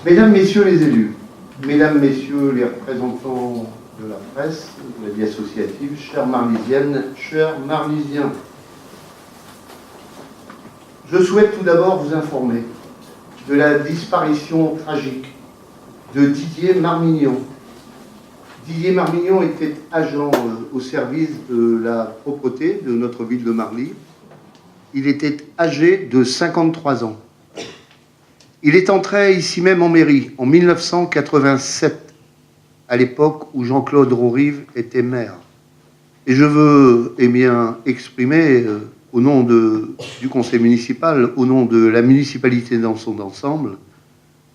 Mesdames, Messieurs les élus, Mesdames, Messieurs les représentants de la presse, de la vie associative, chères Marlisiennes, chers Marlisiens, je souhaite tout d'abord vous informer de la disparition tragique de Didier Marmignon. Didier Marmignon était agent au service de la propreté de notre ville de Marly. Il était âgé de 53 ans. Il est entré ici même en mairie en 1987, à l'époque où Jean-Claude Rorive était maire. Et je veux exprimer au nom du conseil municipal, au nom de la municipalité dans son ensemble,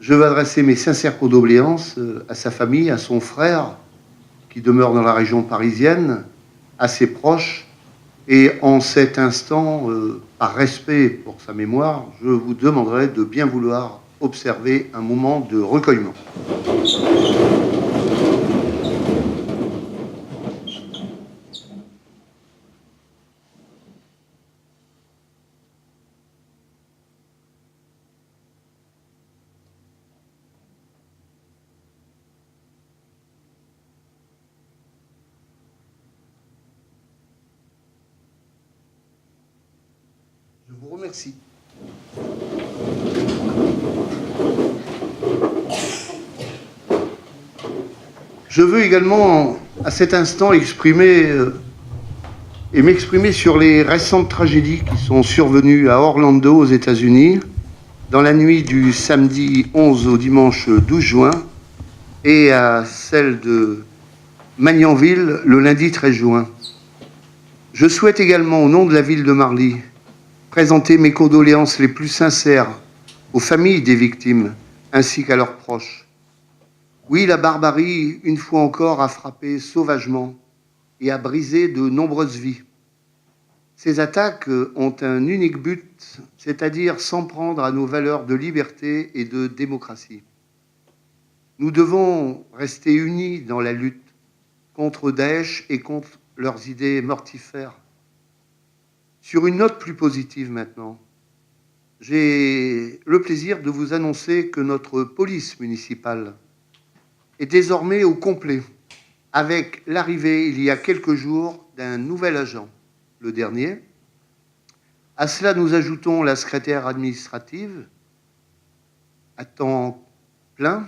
je veux adresser mes sincères condoléances à sa famille, à son frère, qui demeure dans la région parisienne, à ses proches. Et en cet instant, par respect pour sa mémoire, je vous demanderai de bien vouloir observer un moment de recueillement. Je vous remercie. Je veux également, à cet instant, m'exprimer sur les récentes tragédies qui sont survenues à Orlando, aux États-Unis, dans la nuit du samedi 11 au dimanche 12 juin, et à celle de Magnanville, le lundi 13 juin. Je souhaite également, au nom de la ville de Marly, présenter mes condoléances les plus sincères aux familles des victimes, ainsi qu'à leurs proches. Oui, la barbarie, une fois encore, a frappé sauvagement et a brisé de nombreuses vies. Ces attaques ont un unique but, c'est-à-dire s'en prendre à nos valeurs de liberté et de démocratie. Nous devons rester unis dans la lutte contre Daesh et contre leurs idées mortifères. Sur une note plus positive maintenant, j'ai le plaisir de vous annoncer que notre police municipale est désormais au complet, avec l'arrivée, il y a quelques jours, d'un nouvel agent, le dernier. À cela, nous ajoutons la secrétaire administrative à temps plein,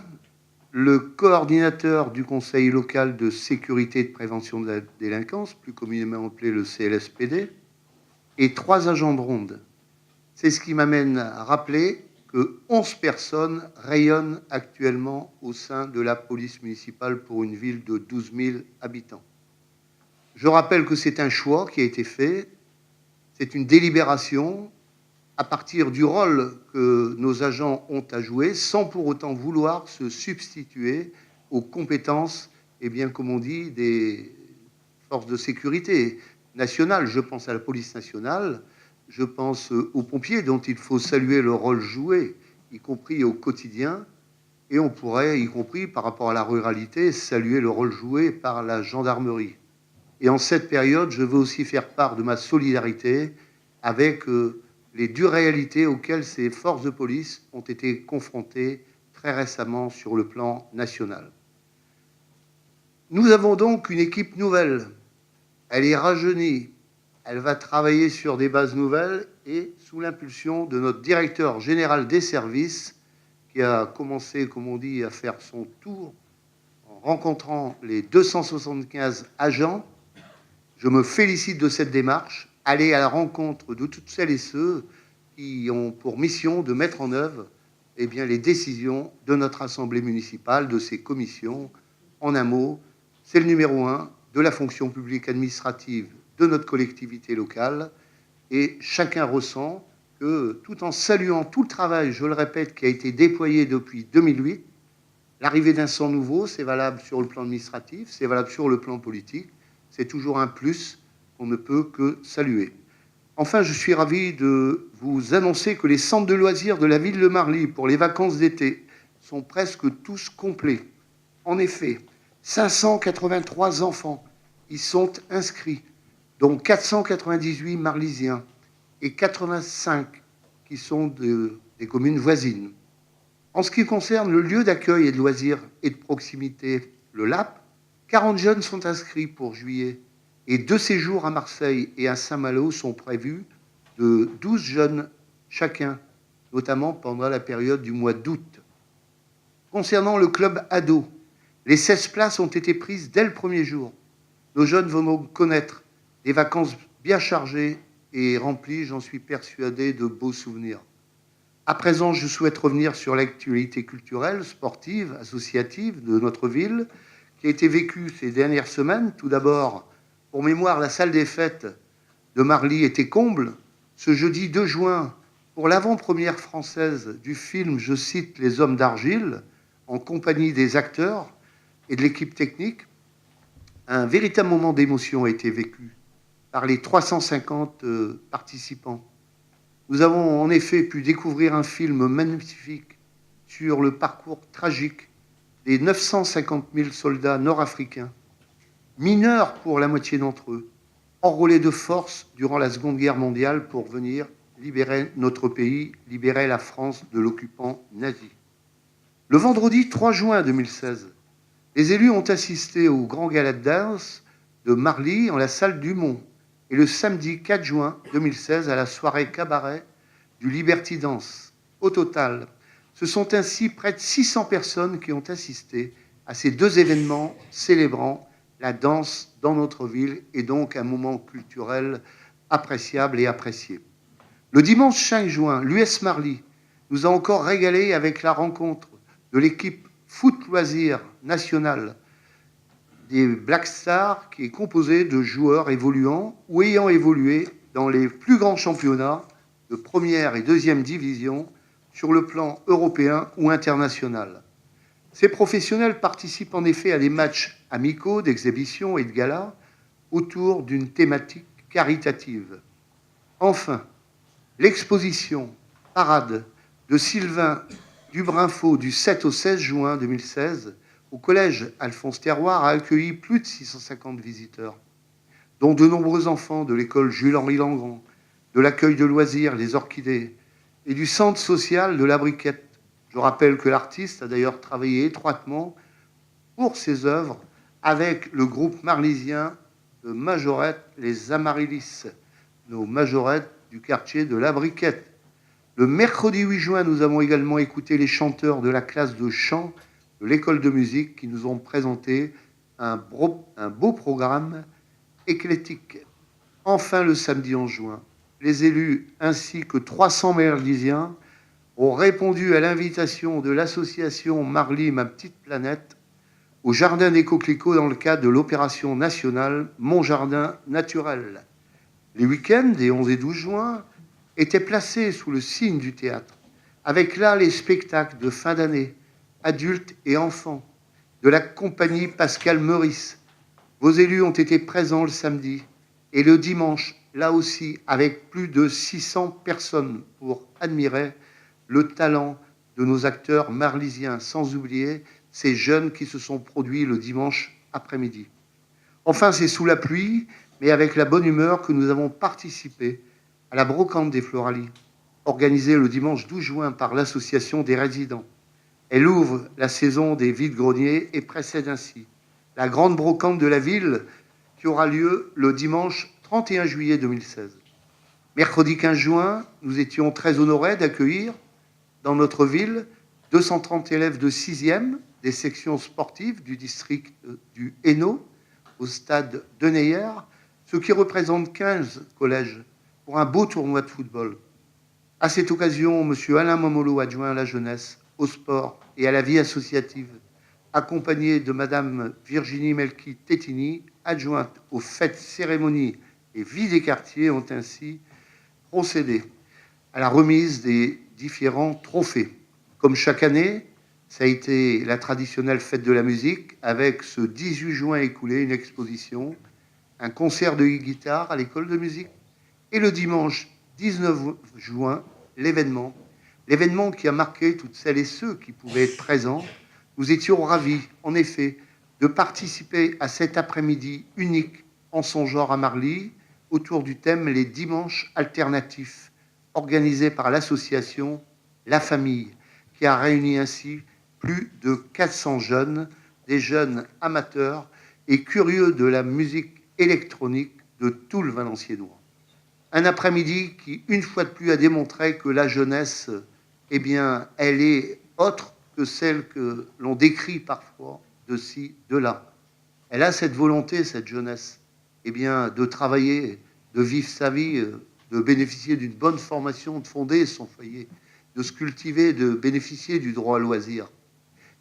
le coordinateur du conseil local de sécurité et de prévention de la délinquance, plus communément appelé le CLSPD, et 3 agents de ronde. C'est ce qui m'amène à rappeler que 11 personnes rayonnent actuellement au sein de la police municipale pour une ville de 12 000 habitants. Je rappelle que c'est un choix qui a été fait, c'est une délibération à partir du rôle que nos agents ont à jouer, sans pour autant vouloir se substituer aux compétences, comme on dit, des forces de sécurité nationales. Je pense à la police nationale, je pense aux pompiers, dont il faut saluer le rôle joué, y compris au quotidien, et on pourrait, y compris par rapport à la ruralité, saluer le rôle joué par la gendarmerie. Et en cette période, je veux aussi faire part de ma solidarité avec les dures réalités auxquelles ces forces de police ont été confrontées très récemment sur le plan national. Nous avons donc une équipe nouvelle. Elle est rajeunie. Elle va travailler sur des bases nouvelles et sous l'impulsion de notre directeur général des services qui a commencé, comme on dit, à faire son tour en rencontrant les 275 agents. Je me félicite de cette démarche, aller à la rencontre de toutes celles et ceux qui ont pour mission de mettre en œuvre les décisions de notre assemblée municipale, de ses commissions. En un mot, c'est le numéro 1 de la fonction publique administrative de notre collectivité locale, et chacun ressent que, tout en saluant tout le travail, je le répète, qui a été déployé depuis 2008, l'arrivée d'un sang nouveau, c'est valable sur le plan administratif, c'est valable sur le plan politique, c'est toujours un plus qu'on ne peut que saluer. Enfin, je suis ravi de vous annoncer que les centres de loisirs de la ville de Marly pour les vacances d'été sont presque tous complets. En effet, 583 enfants y sont inscrits, dont 498 Marlysiens et 85 qui sont des communes voisines. En ce qui concerne le lieu d'accueil et de loisirs et de proximité, le LAP, 40 jeunes sont inscrits pour juillet et 2 séjours à Marseille et à Saint-Malo sont prévus de 12 jeunes chacun, notamment pendant la période du mois d'août. Concernant le club ado, les 16 places ont été prises dès le premier jour. Nos jeunes vont donc connaître des vacances bien chargées et remplies, j'en suis persuadé, de beaux souvenirs. À présent, je souhaite revenir sur l'actualité culturelle, sportive, associative de notre ville, qui a été vécue ces dernières semaines. Tout d'abord, pour mémoire, la salle des fêtes de Marly était comble. Ce jeudi 2 juin, pour l'avant-première française du film, je cite, Les Hommes d'Argile, en compagnie des acteurs et de l'équipe technique, un véritable moment d'émotion a été vécu par les 350 participants. Nous avons en effet pu découvrir un film magnifique sur le parcours tragique des 950 000 soldats nord-africains, mineurs pour la moitié d'entre eux, enrôlés de force durant la Seconde Guerre mondiale pour venir libérer notre pays, libérer la France de l'occupant nazi. Le vendredi 3 juin 2016, les élus ont assisté au grand gala de danse de Marly en la salle du Mont et le samedi 4 juin 2016 à la soirée cabaret du Liberty Dance. Au total, ce sont ainsi près de 600 personnes qui ont assisté à ces 2 événements célébrant la danse dans notre ville et donc un moment culturel appréciable et apprécié. Le dimanche 5 juin, l'US Marly nous a encore régalé avec la rencontre de l'équipe foot loisirs nationale des Black Stars, qui est composée de joueurs évoluant ou ayant évolué dans les plus grands championnats de première et deuxième division sur le plan européen ou international. Ces professionnels participent en effet à des matchs amicaux, d'exhibition et de gala autour d'une thématique caritative. Enfin, l'exposition parade de Sylvain Dubrinfo du 7 au 16 juin 2016 au collège Alphonse Terroir a accueilli plus de 650 visiteurs, dont de nombreux enfants de l'école Jules-Henri Langrand, de l'accueil de loisirs Les Orchidées et du centre social de la Briquette. Je rappelle que l'artiste a d'ailleurs travaillé étroitement pour ses œuvres avec le groupe marlysien de majorettes Les Amaryllis, nos majorettes du quartier de la Briquette. Le mercredi 8 juin, nous avons également écouté les chanteurs de la classe de chant de l'école de musique qui nous ont présenté un beau programme éclectique. Enfin, le samedi 11 juin, les élus ainsi que 300 marlysiens ont répondu à l'invitation de l'association Marly, ma petite planète, au Jardin des Coquelicots dans le cadre de l'opération nationale Mon Jardin Naturel. Les week-ends des 11 et 12 juin étaient placés sous le signe du théâtre, avec là les spectacles de fin d'année, adultes et enfants, de la compagnie Pascal Meurice. Vos élus ont été présents le samedi et le dimanche, là aussi, avec plus de 600 personnes pour admirer le talent de nos acteurs marlysiens, sans oublier ces jeunes qui se sont produits le dimanche après-midi. Enfin, c'est sous la pluie, mais avec la bonne humeur que nous avons participé à la brocante des Floralies, organisée le dimanche 12 juin par l'association des résidents. Elle ouvre la saison des vides-greniers et précède ainsi la grande brocante de la ville qui aura lieu le dimanche 31 juillet 2016. Mercredi 15 juin, nous étions très honorés d'accueillir dans notre ville 230 élèves de 6e des sections sportives du district du Hainaut au stade de Neyer, ce qui représente 15 collèges pour un beau tournoi de football. À cette occasion, M. Alain Momolo, adjoint à la jeunesse, au sport et à la vie associative, accompagné de Mme Virginie Melki-Tétini, adjointe aux fêtes, cérémonies et vie des quartiers, ont ainsi procédé à la remise des différents trophées. Comme chaque année, ça a été la traditionnelle fête de la musique, avec ce 18 juin écoulé, une exposition, un concert de guitare à l'école de musique, et le dimanche 19 juin, l'événement qui a marqué toutes celles et ceux qui pouvaient être présents. Nous étions ravis, en effet, de participer à cet après-midi unique en son genre à Marly, autour du thème Les Dimanches alternatifs, organisé par l'association La Famille. qui a réuni ainsi plus de 400 jeunes, des jeunes amateurs et curieux de la musique électronique de tout le Valenciennois. Un après-midi qui, une fois de plus, a démontré que la jeunesse, eh bien, elle est autre que celle que l'on décrit parfois de ci, de là. Elle a cette volonté, cette jeunesse, eh bien, de travailler, de vivre sa vie, de bénéficier d'une bonne formation, de fonder son foyer, de se cultiver, de bénéficier du droit à loisir.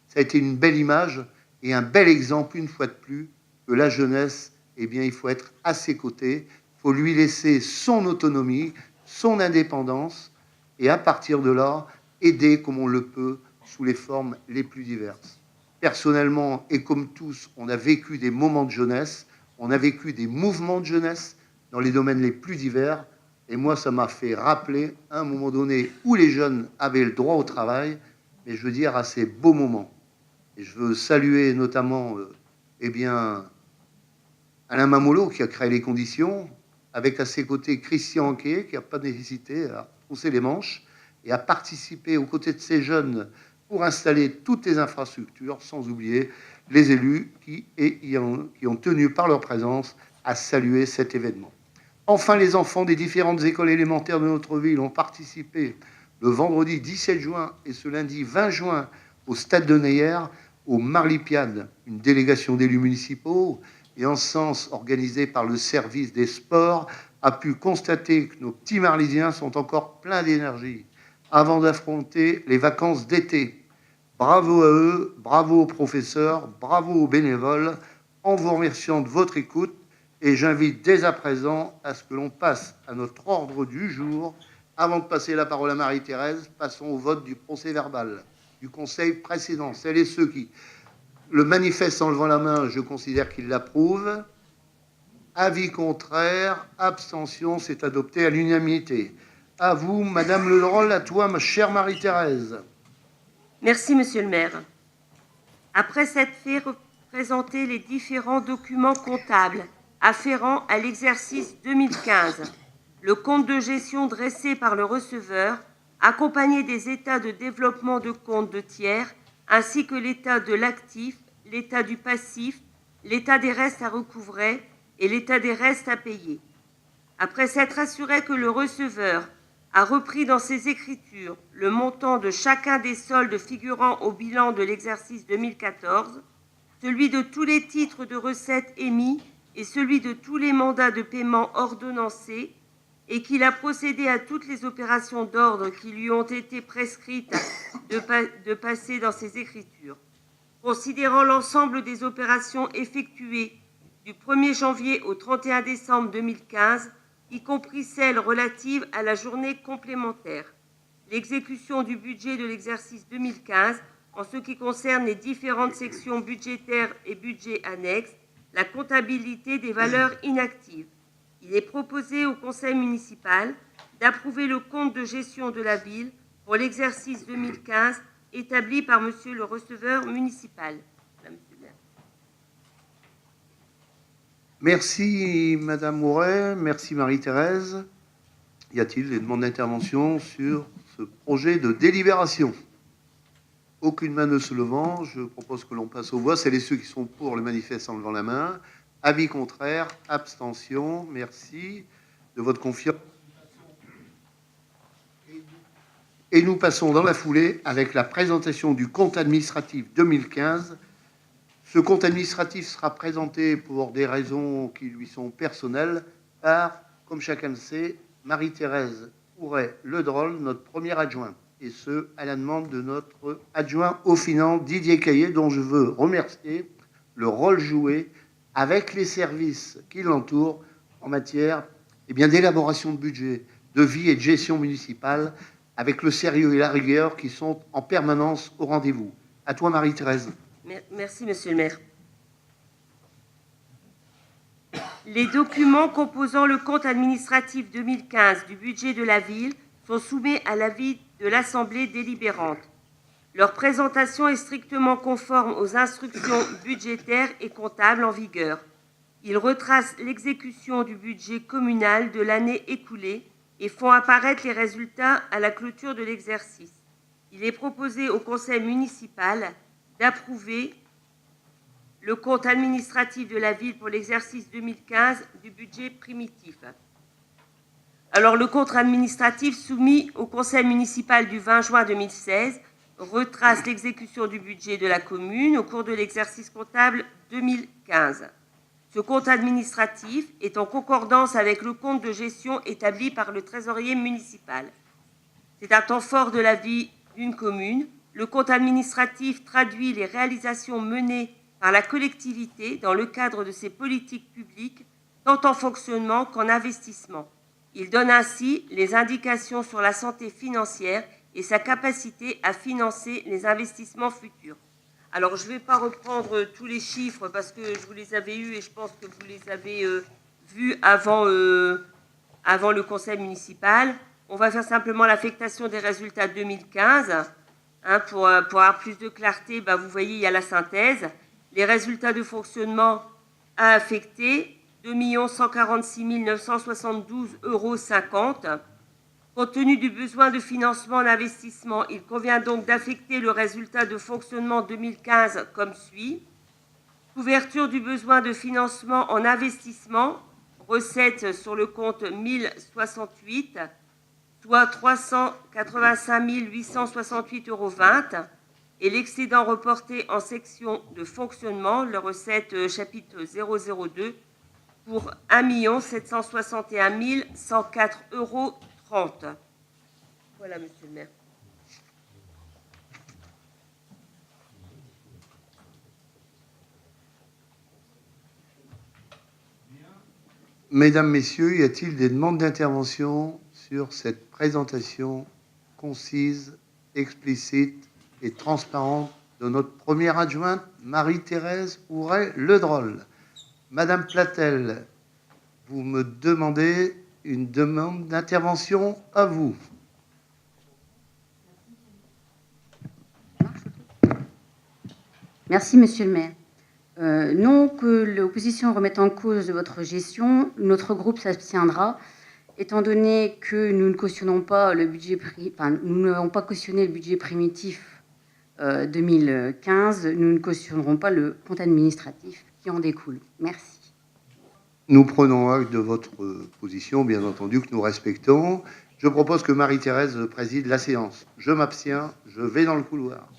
Ça a été une belle image et un bel exemple, une fois de plus, que la jeunesse, eh bien, il faut être à ses côtés, il faut lui laisser son autonomie, son indépendance, et à partir de là, aider comme on le peut, sous les formes les plus diverses. Personnellement, et comme tous, on a vécu des moments de jeunesse, on a vécu des mouvements de jeunesse dans les domaines les plus divers, et moi, ça m'a fait rappeler un moment donné où les jeunes avaient le droit au travail, mais je veux dire à ces beaux moments. Et je veux saluer notamment eh bien, Alain Mamolo qui a créé les conditions, avec à ses côtés Christian Anquet qui n'a pas hésité à pousser les manches et à participer aux côtés de ces jeunes pour installer toutes les infrastructures, sans oublier les élus qui ont tenu par leur présence à saluer cet événement. Enfin, les enfants des différentes écoles élémentaires de notre ville ont participé le vendredi 17 juin et ce lundi 20 juin au stade de Neyer, au Marlipiade, une délégation d'élus municipaux et en sens organisé par le service des sports, a pu constater que nos petits Marlisiens sont encore pleins d'énergie avant d'affronter les vacances d'été. Bravo à eux, bravo aux professeurs, bravo aux bénévoles, en vous remerciant de votre écoute. Et j'invite dès à présent à ce que l'on passe à notre ordre du jour. Avant de passer la parole à Marie-Thérèse, passons au vote du procès-verbal du conseil précédent. Celles et ceux qui le manifestent en levant la main, je considère qu'ils l'approuvent. Avis contraire, abstention, c'est adopté à l'unanimité. À vous, Madame Le Drôle, à toi, ma chère Marie-Thérèse. Merci, Monsieur le maire. Après s'être fait présenter les différents documents comptables afférents à l'exercice 2015, le compte de gestion dressé par le receveur, accompagné des états de développement de compte de tiers, ainsi que l'état de l'actif, l'état du passif, l'état des restes à recouvrer et l'état des restes à payer. Après s'être assuré que le receveur a repris dans ses écritures le montant de chacun des soldes figurant au bilan de l'exercice 2014, celui de tous les titres de recettes émis et celui de tous les mandats de paiement ordonnancés, et qu'il a procédé à toutes les opérations d'ordre qui lui ont été prescrites de passer dans ses écritures. Considérant l'ensemble des opérations effectuées du 1er janvier au 31 décembre 2015, y compris celles relatives à la journée complémentaire, l'exécution du budget de l'exercice 2015 en ce qui concerne les différentes sections budgétaires et budgets annexes, la comptabilité des valeurs inactives. Il est proposé au conseil municipal d'approuver le compte de gestion de la ville pour l'exercice 2015 établi par monsieur le receveur municipal. Merci Madame Mouret, merci Marie-Thérèse. Y a-t-il des demandes d'intervention sur ce projet de délibération? Aucune main ne se levant, je propose que l'on passe aux voix. C'est les ceux qui sont pour le manifeste en levant la main. Avis contraire, abstention, merci de votre confiance. Et nous passons dans la foulée avec la présentation du compte administratif 2015. Ce compte administratif sera présenté pour des raisons qui lui sont personnelles par, comme chacun le sait, Marie-Thérèse Ouret-Le Drôle, notre première adjointe, et ce, à la demande de notre adjoint aux finances, Didier Caillé, dont je veux remercier le rôle joué avec les services qui l'entourent en matière d'élaboration de budget, de vie et de gestion municipale, avec le sérieux et la rigueur qui sont en permanence au rendez-vous. À toi, Marie-Thérèse. Merci, monsieur le maire. Les documents composant le compte administratif 2015 du budget de la ville sont soumis à l'avis de l'Assemblée délibérante. Leur présentation est strictement conforme aux instructions budgétaires et comptables en vigueur. Ils retracent l'exécution du budget communal de l'année écoulée et font apparaître les résultats à la clôture de l'exercice. Il est proposé au conseil municipal d'approuver le compte administratif de la ville pour l'exercice 2015 du budget primitif. Alors, le compte administratif soumis au conseil municipal du 20 juin 2016 retrace l'exécution du budget de la commune au cours de l'exercice comptable 2015. Ce compte administratif est en concordance avec le compte de gestion établi par le trésorier municipal. C'est un temps fort de la vie d'une commune. Le compte administratif traduit les réalisations menées par la collectivité dans le cadre de ses politiques publiques, tant en fonctionnement qu'en investissement. Il donne ainsi les indications sur la santé financière et sa capacité à financer les investissements futurs. Alors, je ne vais pas reprendre tous les chiffres parce que je vous les avais eus et je pense que vous les avez vus avant le conseil municipal. On va faire simplement l'affectation des résultats 2015. Pour avoir plus de clarté, vous voyez, il y a la synthèse. Les résultats de fonctionnement à affecter, 2 146 972,50 €. Compte tenu du besoin de financement en investissement, il convient donc d'affecter le résultat de fonctionnement 2015 comme suit. Couverture du besoin de financement en investissement, recettes sur le compte 1068, soit 385 868,20 €, et l'excédent reporté en section de fonctionnement, le recette chapitre 002, pour 1 761 104,30 €. Voilà, monsieur le maire. Mesdames, Messieurs, y a-t-il des demandes d'intervention sur cette présentation concise, explicite et transparente de notre première adjointe, Marie-Thérèse Houret-Ledroll? Madame Platel, vous me demandez une demande d'intervention à vous. Merci, monsieur le maire. Non que l'opposition remette en cause votre gestion, notre groupe s'abstiendra, étant donné que nous ne cautionnons pas le budget, nous n'avons pas cautionné le budget primitif 2015, nous ne cautionnerons pas le compte administratif qui en découle. Merci. Nous prenons acte de votre position, bien entendu, que nous respectons. Je propose que Marie-Thérèse préside la séance. Je m'abstiens, je vais dans le couloir.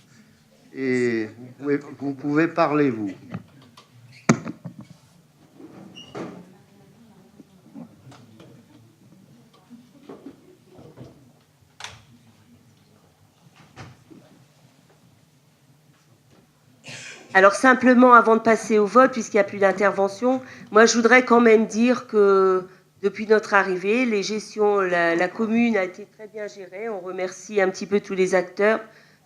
Et vous pouvez parler, vous. Alors simplement, avant de passer au vote, puisqu'il n'y a plus d'intervention, moi je voudrais quand même dire que depuis notre arrivée, la commune a été très bien gérée. On remercie un petit peu tous les acteurs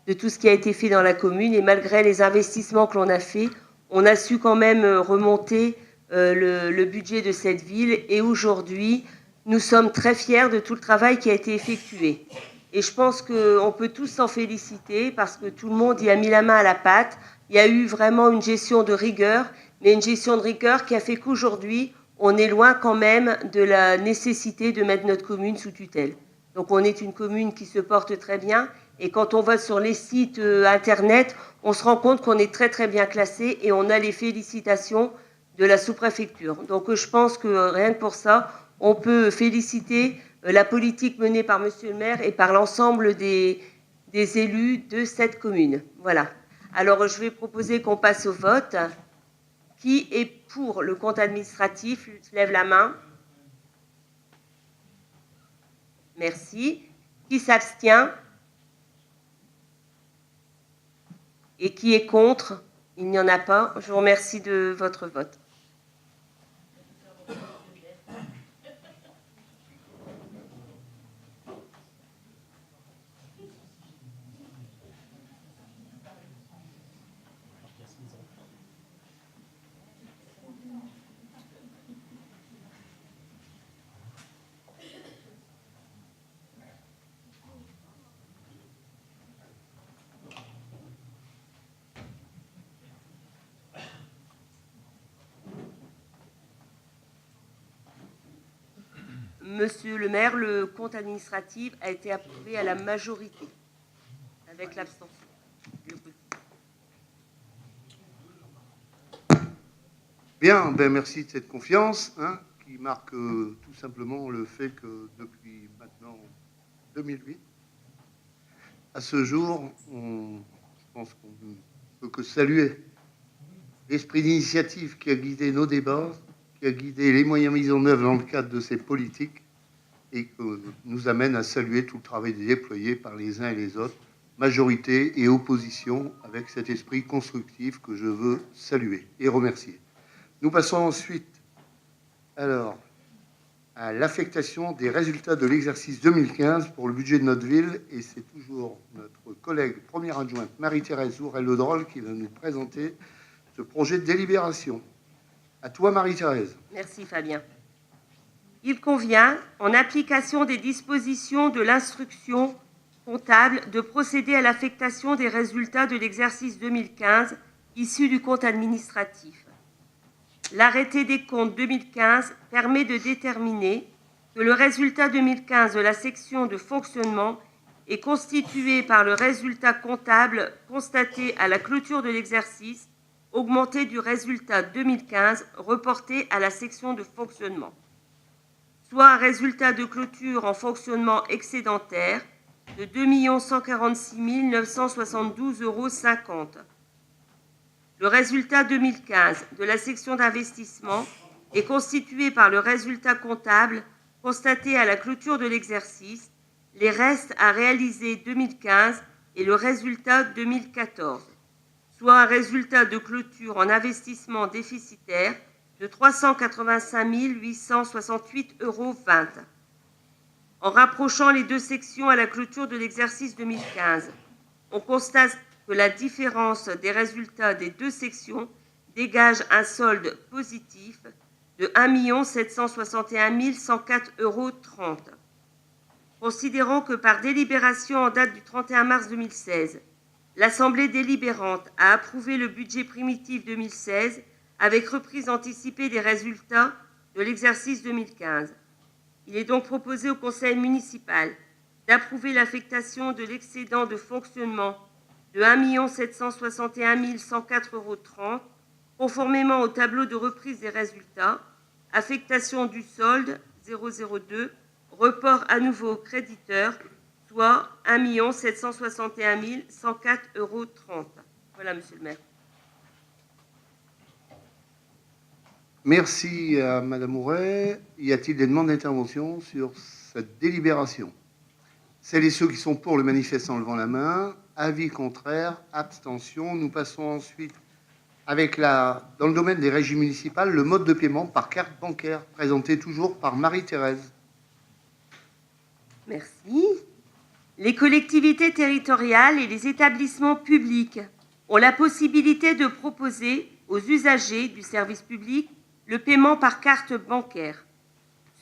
de tout ce qui a été fait dans la commune. Et malgré les investissements que l'on a fait, on a su quand même remonter le budget de cette ville. Et aujourd'hui, nous sommes très fiers de tout le travail qui a été effectué. Et je pense qu'on peut tous s'en féliciter parce que tout le monde y a mis la main à la pâte. Il y a eu vraiment une gestion de rigueur, mais une gestion de rigueur qui a fait qu'aujourd'hui, on est loin quand même de la nécessité de mettre notre commune sous tutelle. Donc on est une commune qui se porte très bien, et quand on va sur les sites internet, on se rend compte qu'on est très très bien classé et on a les félicitations de la sous-préfecture. Donc je pense que rien que pour ça, on peut féliciter la politique menée par monsieur le maire et par l'ensemble des élus de cette commune. Voilà. Alors, je vais proposer qu'on passe au vote. Qui est pour le compte administratif? Lève la main. Merci. Qui s'abstient? Et qui est contre? Il n'y en a pas. Je vous remercie de votre vote. Monsieur le maire, le compte administratif a été approuvé à la majorité. avec l'abstention. Bien, ben merci de cette confiance, hein, qui marque tout simplement le fait que depuis maintenant 2008, à ce jour, je pense qu'on ne peut que saluer l'esprit d'initiative qui a guidé nos débats, qui a guidé les moyens mis en œuvre dans le cadre de ces politiques et qui nous amène à saluer tout le travail déployé par les uns et les autres, majorité et opposition, avec cet esprit constructif que je veux saluer et remercier. Nous passons ensuite alors à l'affectation des résultats de l'exercice 2015 pour le budget de notre ville, et c'est toujours notre collègue première adjointe Marie-Thérèse Ourel-Le-Drol qui va nous présenter ce projet de délibération. À toi, Marie-Thérèse. Merci, Fabien. Il convient, en application des dispositions de l'instruction comptable, de procéder à l'affectation des résultats de l'exercice 2015 issus du compte administratif. L'arrêté des comptes 2015 permet de déterminer que le résultat 2015 de la section de fonctionnement est constitué par le résultat comptable constaté à la clôture de l'exercice, augmenté du résultat 2015 reporté à la section de fonctionnement, soit un résultat de clôture en fonctionnement excédentaire de 2 146 972,50 €. Le résultat 2015 de la section d'investissement est constitué par le résultat comptable constaté à la clôture de l'exercice, les restes à réaliser 2015 et le résultat 2014, soit un résultat de clôture en investissement déficitaire de 385 868,20 €. En rapprochant les deux sections à la clôture de l'exercice 2015, on constate que la différence des résultats des deux sections dégage un solde positif de 1 761 104,30 €. Considérant que par délibération en date du 31 mars 2016, l'Assemblée délibérante a approuvé le budget primitif 2016 avec reprise anticipée des résultats de l'exercice 2015. Il est donc proposé au Conseil municipal d'approuver l'affectation de l'excédent de fonctionnement de 1 761 104,30 €, conformément au tableau de reprise des résultats, affectation du solde 002, report à nouveau créditeur, soit 1 761 104,30 €. Voilà, monsieur le maire. Merci à Madame Ouret. Y a-t-il des demandes d'intervention sur cette délibération? Celles et ceux qui sont pour le manifeste en levant la main. Avis contraire, abstention. Nous passons ensuite avec dans le domaine des régies municipales, le mode de paiement par carte bancaire, présenté toujours par Marie-Thérèse. Merci. Les collectivités territoriales et les établissements publics ont la possibilité de proposer aux usagers du service public le paiement par carte bancaire.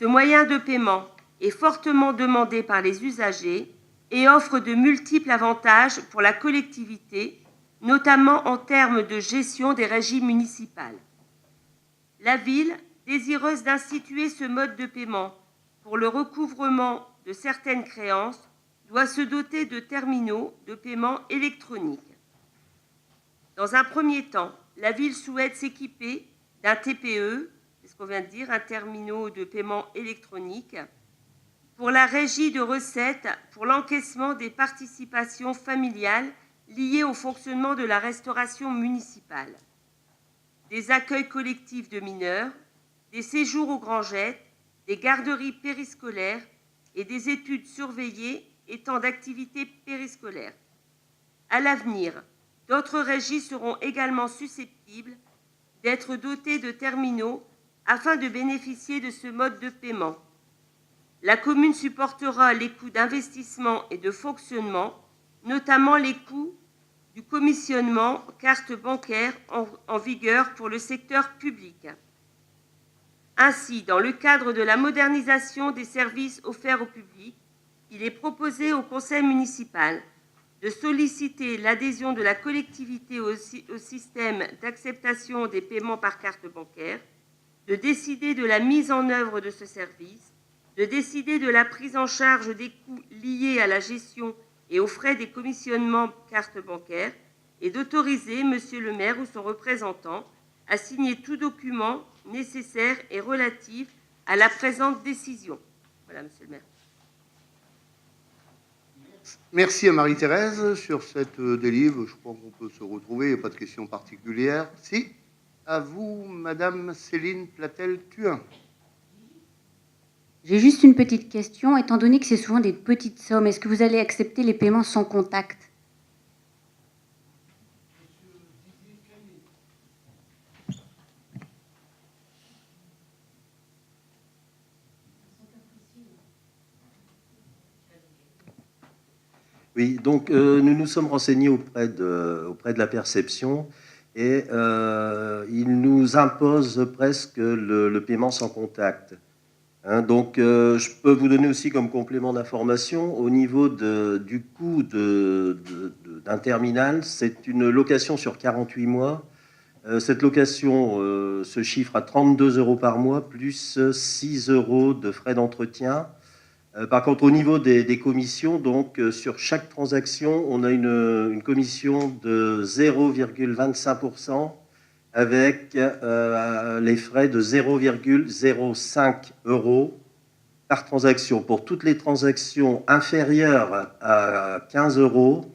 Ce moyen de paiement est fortement demandé par les usagers et offre de multiples avantages pour la collectivité, notamment en termes de gestion des régies municipales. La ville, désireuse d'instituer ce mode de paiement pour le recouvrement de certaines créances, doit se doter de terminaux de paiement électroniques. Dans un premier temps, la ville souhaite s'équiper d'un TPE, c'est ce qu'on vient de dire, un terminal de paiement électronique, pour la régie de recettes pour l'encaissement des participations familiales liées au fonctionnement de la restauration municipale, des accueils collectifs de mineurs, des séjours aux grangettes, des garderies périscolaires et des études surveillées étant d'activité périscolaire. À l'avenir, d'autres régies seront également susceptibles d'être dotées de terminaux afin de bénéficier de ce mode de paiement. La commune supportera les coûts d'investissement et de fonctionnement, notamment les coûts du commissionnement carte bancaire en vigueur pour le secteur public. Ainsi, dans le cadre de la modernisation des services offerts au public, il est proposé au conseil municipal de solliciter l'adhésion de la collectivité au système d'acceptation des paiements par carte bancaire, de décider de la mise en œuvre de ce service, de décider de la prise en charge des coûts liés à la gestion et aux frais des commissionnements cartes bancaires et d'autoriser Monsieur le maire ou son représentant à signer tout document nécessaire et relatif à la présente décision. Voilà, Monsieur le maire. Merci à Marie-Thérèse sur cette délivre. Je crois qu'on peut se retrouver, il n'y a pas de questions particulières. Si, à vous, Madame Céline Platel-Thuin. J'ai juste une petite question. Étant donné que c'est souvent des petites sommes, est-ce que vous allez accepter les paiements sans contact? Oui, donc nous nous sommes renseignés auprès de la perception et ils nous imposent presque le paiement sans contact. Hein, donc je peux vous donner aussi comme complément d'information au niveau du coût d'un terminal, c'est une location sur 48 mois. Cette location se chiffre à 32 € par mois, plus 6 € de frais d'entretien. Par contre, au niveau des commissions, donc sur chaque transaction, on a une commission de 0,25% avec les frais de 0,05 € par transaction. Pour toutes les transactions inférieures à 15 €,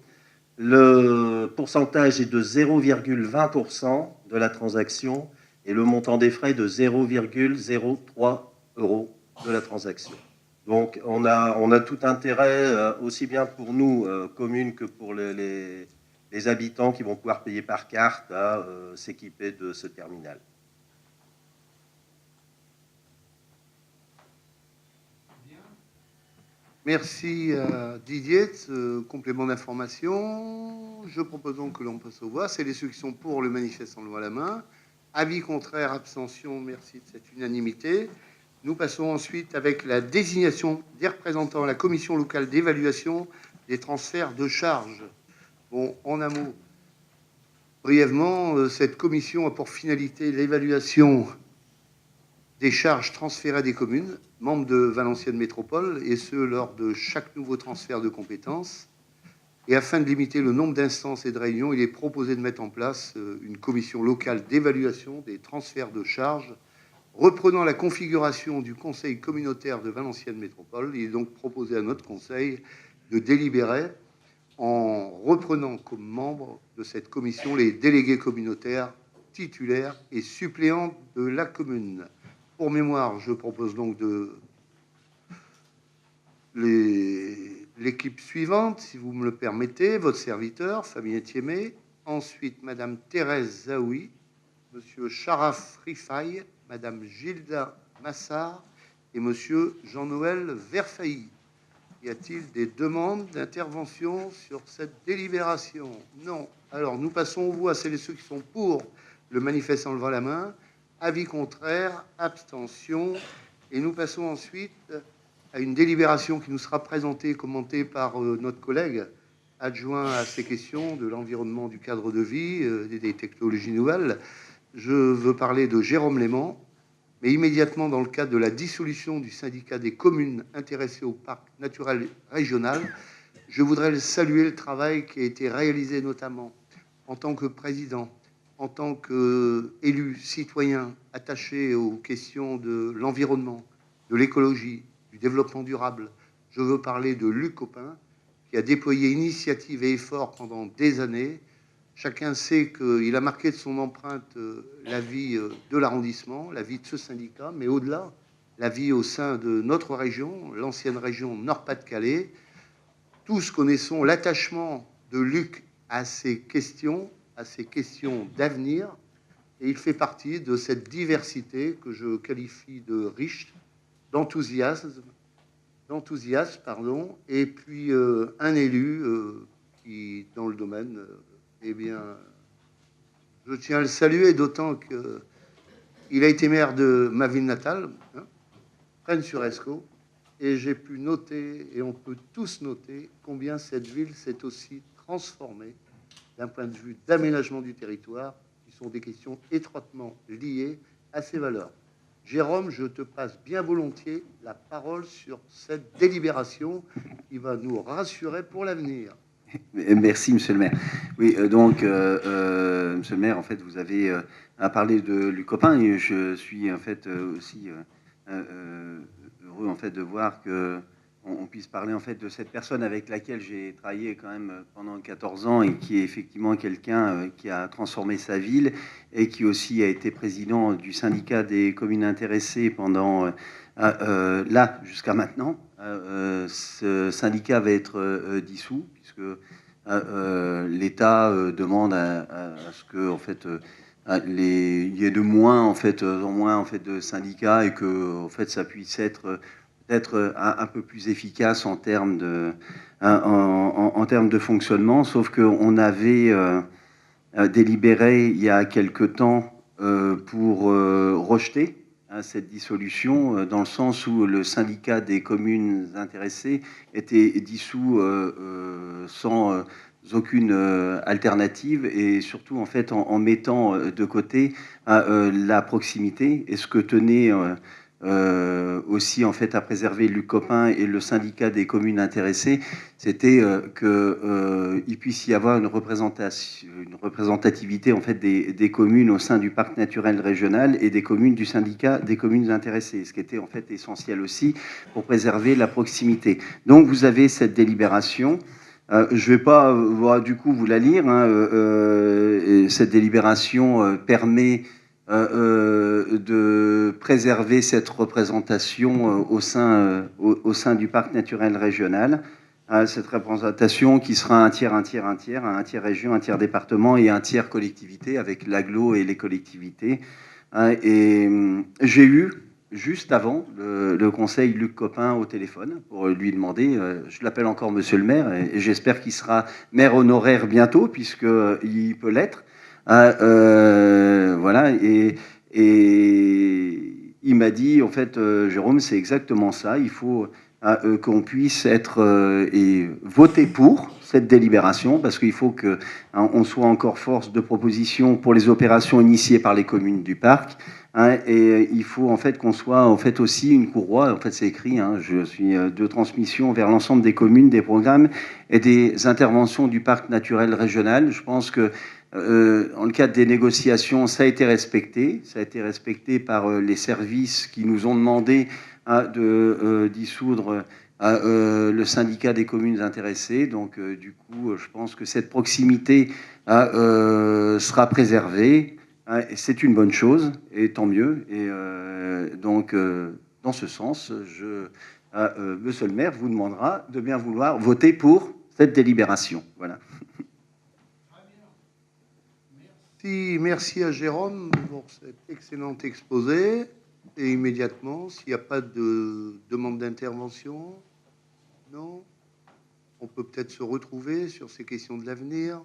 le pourcentage est de 0,20% de la transaction et le montant des frais de 0,03 € de la transaction. Donc, on a tout intérêt, aussi bien pour nous, communes, que pour les habitants qui vont pouvoir payer par carte, à s'équiper de ce terminal. Merci Didier de ce complément d'information. Je propose donc que l'on passe au vote. C'est les ceux qui sont pour le manifeste en levant la main. Avis contraire, abstention, merci de cette unanimité. Nous passons ensuite avec la désignation des représentants à la commission locale d'évaluation des transferts de charges. Bon, en un mot, brièvement, cette commission a pour finalité l'évaluation des charges transférées des communes, membres de Valenciennes Métropole, et ce, lors de chaque nouveau transfert de compétences. Et afin de limiter le nombre d'instances et de réunions, il est proposé de mettre en place une commission locale d'évaluation des transferts de charges. Reprenant la configuration du conseil communautaire de Valenciennes Métropole, il est donc proposé à notre conseil de délibérer en reprenant comme membres de cette commission les délégués communautaires titulaires et suppléants de la commune. Pour mémoire, je propose donc l'équipe suivante, si vous me le permettez: votre serviteur, Fabien Thiémé, ensuite Madame Thérèse Zaoui, Monsieur Sharaf Rifaï, Madame Gilda Massard et Monsieur Jean-Noël Verfailly. Y a-t-il des demandes d'intervention sur cette délibération? Non. Alors, nous passons aux voix. C'est ceux qui sont pour le manifeste en levant la main. Avis contraire, abstention. Et nous passons ensuite à une délibération qui nous sera présentée et commentée par notre collègue adjoint à ces questions de l'environnement, du cadre de vie, des technologies nouvelles. Je veux parler de Jérôme Léman, mais immédiatement dans le cadre de la dissolution du syndicat des communes intéressées au parc naturel régional, je voudrais saluer le travail qui a été réalisé notamment en tant que président, en tant qu'élu citoyen attaché aux questions de l'environnement, de l'écologie, du développement durable. Je veux parler de Luc Copin, qui a déployé initiative et efforts pendant des années. Chacun sait qu'il a marqué de son empreinte la vie de l'arrondissement, la vie de ce syndicat, mais au-delà, la vie au sein de notre région, l'ancienne région Nord-Pas-de-Calais. Tous connaissons l'attachement de Luc à ces questions d'avenir, et il fait partie de cette diversité que je qualifie de riche, d'enthousiasme, et puis un élu qui, dans le domaine, eh bien, je tiens à le saluer, d'autant qu'il a été maire de ma ville natale, hein, Fresnes-sur-Escaut, et j'ai pu noter, et on peut tous noter, combien cette ville s'est aussi transformée d'un point de vue d'aménagement du territoire, qui sont des questions étroitement liées à ses valeurs. Jérôme, je te passe bien volontiers la parole sur cette délibération qui va nous rassurer pour l'avenir. Merci, monsieur le maire. Oui, donc, monsieur le maire, en fait, vous avez parlé de Lucopain et je suis en fait aussi heureux en fait de voir que on puisse parler en fait de cette personne avec laquelle j'ai travaillé quand même pendant 14 ans et qui est effectivement quelqu'un qui a transformé sa ville et qui aussi a été président du syndicat des communes intéressées pendant là jusqu'à maintenant. Ce syndicat va être dissous puisque l'État demande à ce que en fait il y ait de moins en fait de syndicats et que en fait ça puisse être peut-être un peu plus efficace en termes de en termes de fonctionnement, sauf qu'on avait délibéré il y a quelque temps pour rejeter cette dissolution, dans le sens où le syndicat des communes intéressées était dissous sans aucune alternative et surtout en fait en mettant de côté la proximité et ce que tenait aussi en fait à préserver Luc Copin et le syndicat des communes intéressées, c'était qu'il puisse y avoir une représentativité en fait des communes au sein du parc naturel régional et des communes du syndicat des communes intéressées, ce qui était en fait essentiel aussi pour préserver la proximité. Donc vous avez cette délibération. Je ne vais pas du coup vous la lire. Cette délibération permet de préserver cette représentation au sein du parc naturel régional. Cette représentation qui sera un tiers région, un tiers département et un tiers collectivité avec l'agglo et les collectivités. Et j'ai eu juste avant le conseil Luc Copin au téléphone pour lui demander, je l'appelle encore monsieur le maire et j'espère qu'il sera maire honoraire bientôt puisqu'il peut l'être. Voilà, et il m'a dit, en fait, Jérôme, c'est exactement ça, il faut qu'on puisse être et voter pour cette délibération, parce qu'il faut qu'on soit encore force de proposition pour les opérations initiées par les communes du parc, et il faut en fait qu'on soit en fait aussi une courroie, en fait c'est écrit, je suis de transmission vers l'ensemble des communes, des programmes et des interventions du parc naturel régional. Je pense que dans le cadre des négociations, ça a été respecté par les services qui nous ont demandé de dissoudre le syndicat des communes intéressées. Donc, du coup, je pense que cette proximité sera préservée. Et c'est une bonne chose, et tant mieux. Et donc, dans ce sens, monsieur le maire vous demandera de bien vouloir voter pour cette délibération. Voilà. Merci à Jérôme pour cet excellent exposé. Et immédiatement, s'il n'y a pas de demande d'intervention, non, on peut peut-être se retrouver sur ces questions de l'avenir.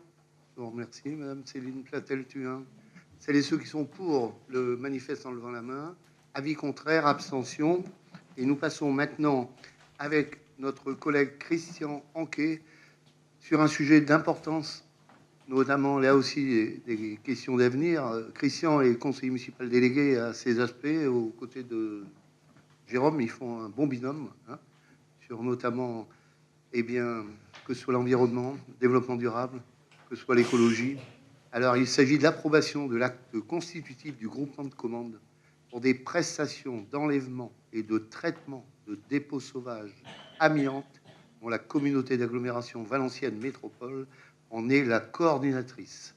Je vous remercie, Madame Céline Platel-Thuin. Celles et ceux qui sont pour le manifeste en levant la main. Avis contraire, abstention. Et nous passons maintenant avec notre collègue Christian Anquet sur un sujet d'importance, notamment là aussi des questions d'avenir. Christian est conseiller municipal délégué à ces aspects aux côtés de Jérôme. Ils font un bon binôme sur notamment que ce soit l'environnement, le développement durable, que ce soit l'écologie. Alors il s'agit de l'approbation de l'acte constitutif du groupement de commande pour des prestations d'enlèvement et de traitement de dépôts sauvages amiantes dont la communauté d'agglomération Valenciennes Métropole en est la coordinatrice.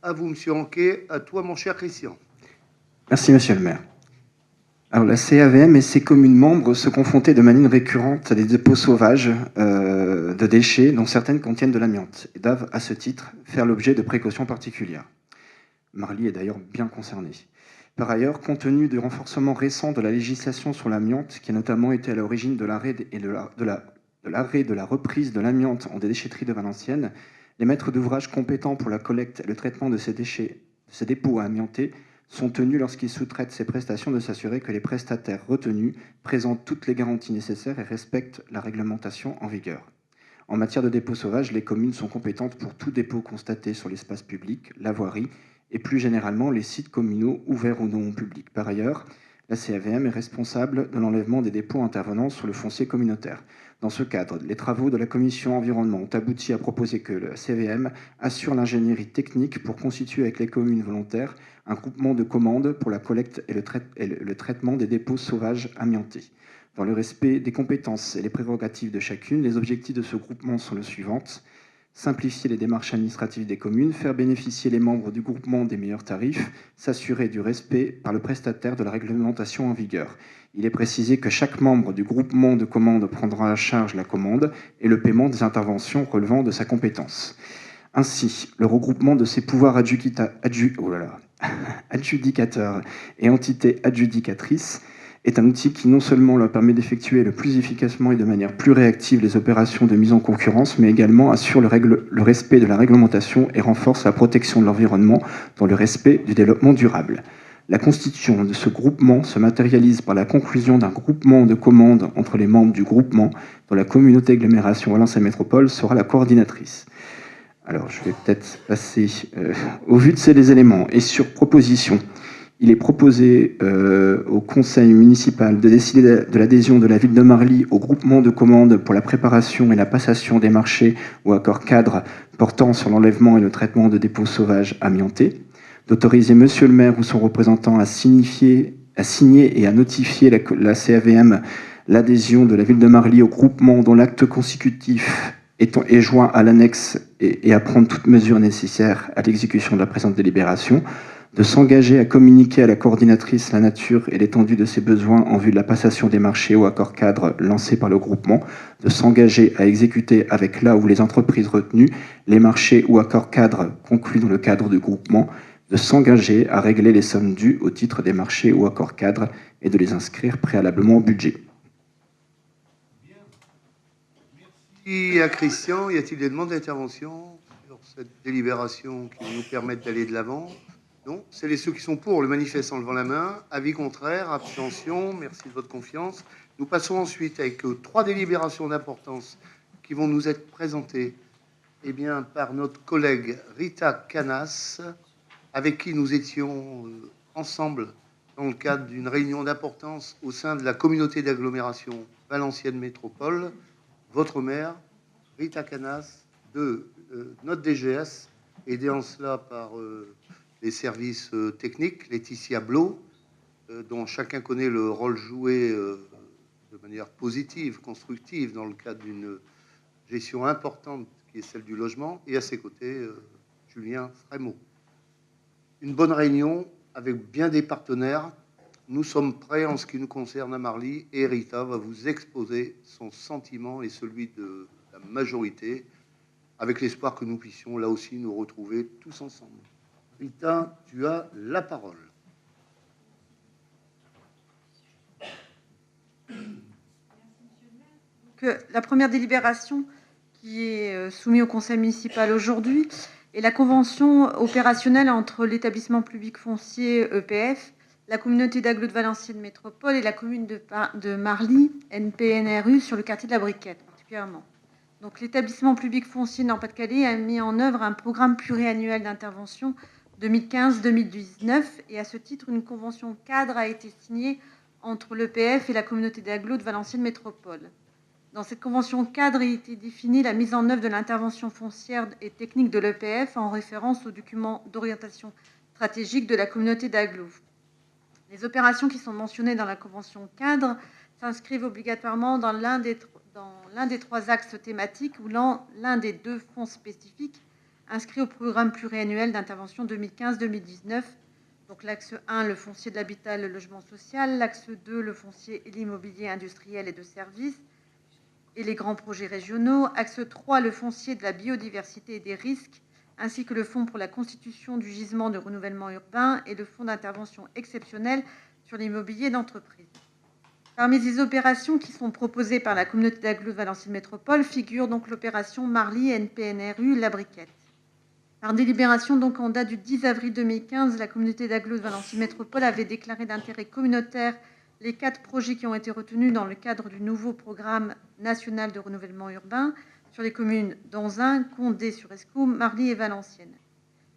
À vous, monsieur Anquet, à toi, mon cher Christian. Merci, monsieur le maire. Alors, la CAVM et ses communes membres se confrontaient de manière récurrente à des dépôts sauvages de déchets, dont certaines contiennent de l'amiante, et doivent, à ce titre, faire l'objet de précautions particulières. Marly est d'ailleurs bien concernée. Par ailleurs, compte tenu du renforcement récent de la législation sur l'amiante, qui a notamment été à l'origine de l'arrêt de la reprise de l'amiante en déchetterie de Valenciennes, les maîtres d'ouvrage compétents pour la collecte et le traitement de ces déchets, de ces dépôts amiantés, sont tenus, lorsqu'ils sous-traitent ces prestations, de s'assurer que les prestataires retenus présentent toutes les garanties nécessaires et respectent la réglementation en vigueur. En matière de dépôts sauvages, les communes sont compétentes pour tout dépôt constaté sur l'espace public, la voirie, et plus généralement les sites communaux ouverts ou non au public. Par ailleurs, La CAVM est responsable de l'enlèvement des dépôts intervenant sur le foncier communautaire. Dans ce cadre, les travaux de la commission environnement ont abouti à proposer que la CVM assure l'ingénierie technique pour constituer avec les communes volontaires un groupement de commandes pour la collecte et le traitement des dépôts sauvages amiantés. Dans le respect des compétences et les prérogatives de chacune, les objectifs de ce groupement sont les suivantes. Simplifier les démarches administratives des communes, faire bénéficier les membres du groupement des meilleurs tarifs, s'assurer du respect par le prestataire de la réglementation en vigueur. Il est précisé que chaque membre du groupement de commandes prendra à charge la commande et le paiement des interventions relevant de sa compétence. Ainsi, le regroupement de ces pouvoirs adjudicateurs et entités adjudicatrices est un outil qui non seulement leur permet d'effectuer le plus efficacement et de manière plus réactive les opérations de mise en concurrence, mais également assure le respect de la réglementation et renforce la protection de l'environnement dans le respect du développement durable. La constitution de ce groupement se matérialise par la conclusion d'un groupement de commandes entre les membres du groupement, dont la communauté agglomération Valenciennes Métropole sera la coordinatrice. Alors, je vais peut-être passer au vu de ces éléments et sur proposition. Il est proposé au conseil municipal de décider de l'adhésion de la ville de Marly au groupement de commandes pour la préparation et la passation des marchés ou accords cadres portant sur l'enlèvement et le traitement de dépôts sauvages amiantés, d'autoriser monsieur le maire ou son représentant à signer et à notifier la CAVM l'adhésion de la ville de Marly au groupement dont l'acte constitutif est joint à l'annexe et à prendre toutes mesures nécessaires à l'exécution de la présente délibération, de s'engager à communiquer à la coordinatrice la nature et l'étendue de ses besoins en vue de la passation des marchés ou accords cadres lancés par le groupement, de s'engager à exécuter avec la ou les entreprises retenues les marchés ou accords cadres conclus dans le cadre du groupement, de s'engager à régler les sommes dues au titre des marchés ou accords cadres et de les inscrire préalablement au budget. Merci à Christian. Y a-t-il des demandes d'intervention sur cette délibération qui va nous permettre d'aller de l'avant? Non, c'est ceux qui sont pour le manifeste en levant la main. Avis contraire, abstention, merci de votre confiance. Nous passons ensuite avec 3 délibérations d'importance qui vont nous être présentées par notre collègue Rita Canas, avec qui nous étions ensemble dans le cadre d'une réunion d'importance au sein de la communauté d'agglomération Valenciennes Métropole. Votre maire, Rita Canas, de notre DGS, aidée en cela par les services techniques, Laetitia Blo, dont chacun connaît le rôle joué de manière positive, constructive, dans le cadre d'une gestion importante qui est celle du logement, et à ses côtés, Julien Frémaux. Une bonne réunion avec bien des partenaires. Nous sommes prêts en ce qui nous concerne à Marly, et Rita va vous exposer son sentiment et celui de la majorité, avec l'espoir que nous puissions là aussi nous retrouver tous ensemble. Rita, tu as la parole. La première délibération qui est soumise au conseil municipal aujourd'hui est la convention opérationnelle entre l'établissement public foncier EPF, la communauté d'agglo de Valenciennes Métropole et la commune de Marly, NPNRU, sur le quartier de la Briquette particulièrement. Donc, l'établissement public foncier Nord-Pas-de-Calais a mis en œuvre un programme pluriannuel d'intervention 2015-2019 et à ce titre, une convention cadre a été signée entre l'EPF et la communauté d'agglo de Valenciennes Métropole. Dans cette convention cadre, il a été défini la mise en œuvre de l'intervention foncière et technique de l'EPF en référence aux documents d'orientation stratégique de la communauté d'agglo. Les opérations qui sont mentionnées dans la convention cadre s'inscrivent obligatoirement dans l'un des 3 axes thématiques ou l'un des 2 fonds spécifiques inscrits au programme pluriannuel d'intervention 2015-2019. Donc l'axe 1, le foncier de l'habitat et le logement social, l'axe 2, le foncier et l'immobilier industriel et de services, et les grands projets régionaux, axe 3, le foncier de la biodiversité et des risques, ainsi que le fonds pour la constitution du gisement de renouvellement urbain et le fonds d'intervention exceptionnelle sur l'immobilier d'entreprise. Parmi les opérations qui sont proposées par la communauté d'agglo de Valenciennes Métropole figure donc l'opération Marly NPNRU La Briquette. Par délibération donc en date du 10 avril 2015, la communauté d'agglo de Valenciennes Métropole avait déclaré d'intérêt communautaire les 4 projets qui ont été retenus dans le cadre du nouveau programme national de renouvellement urbain sur les communes d'Anzin, Condé-sur-Escoubs, Marly et Valenciennes.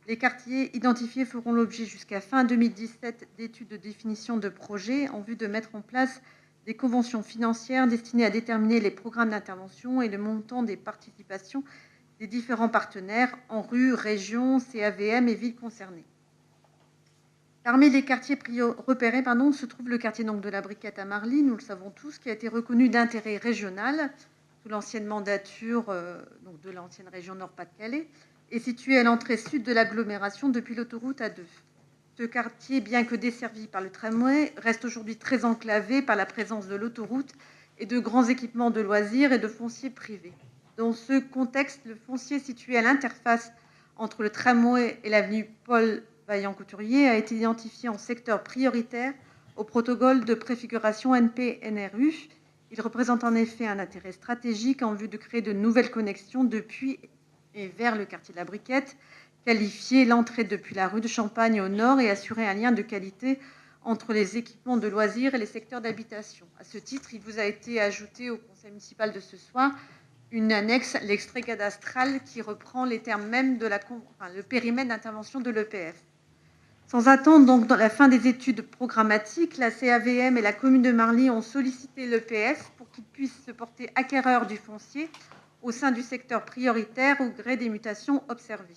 Les quartiers identifiés feront l'objet jusqu'à fin 2017 d'études de définition de projets en vue de mettre en place des conventions financières destinées à déterminer les programmes d'intervention et le montant des participations des différents partenaires en rue, région, CAVM et villes concernées. Parmi les quartiers repérés se trouve le quartier de la Briquette à Marly, nous le savons tous, qui a été reconnu d'intérêt régional sous l'ancienne mandature de l'ancienne région Nord-Pas-de-Calais et situé à l'entrée sud de l'agglomération depuis l'autoroute A2. Ce quartier, bien que desservi par le tramway, reste aujourd'hui très enclavé par la présence de l'autoroute et de grands équipements de loisirs et de fonciers privés. Dans ce contexte, le foncier situé à l'interface entre le tramway et l'avenue Paul Vaillant-Couturier a été identifié en secteur prioritaire au protocole de préfiguration NP-NRU. Il représente en effet un intérêt stratégique en vue de créer de nouvelles connexions depuis et vers le quartier de la Briquette, qualifier l'entrée depuis la rue de Champagne au nord et assurer un lien de qualité entre les équipements de loisirs et les secteurs d'habitation. À ce titre, il vous a été ajouté au conseil municipal de ce soir une annexe, l'extrait cadastral, qui reprend les termes mêmes de le périmètre d'intervention de l'EPF. Sans attendre donc dans la fin des études programmatiques, la CAVM et la commune de Marly ont sollicité l'EPF pour qu'il puisse se porter acquéreur du foncier au sein du secteur prioritaire au gré des mutations observées.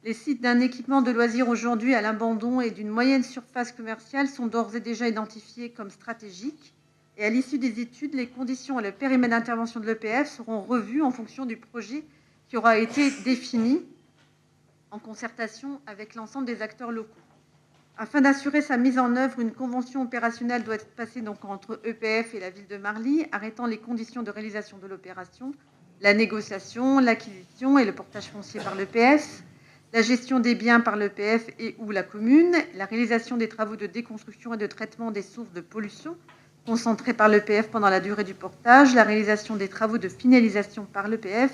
Les sites d'un équipement de loisirs aujourd'hui à l'abandon et d'une moyenne surface commerciale sont d'ores et déjà identifiés comme stratégiques. Et à l'issue des études, les conditions et le périmètre d'intervention de l'EPF seront revus en fonction du projet qui aura été défini en concertation avec l'ensemble des acteurs locaux. Afin d'assurer sa mise en œuvre, une convention opérationnelle doit être passée entre EPF et la ville de Marly, arrêtant les conditions de réalisation de l'opération, la négociation, l'acquisition et le portage foncier par l'EPF, la gestion des biens par l'EPF et ou la commune, la réalisation des travaux de déconstruction et de traitement des sources de pollution concentrés par l'EPF pendant la durée du portage, la réalisation des travaux de finalisation par l'EPF,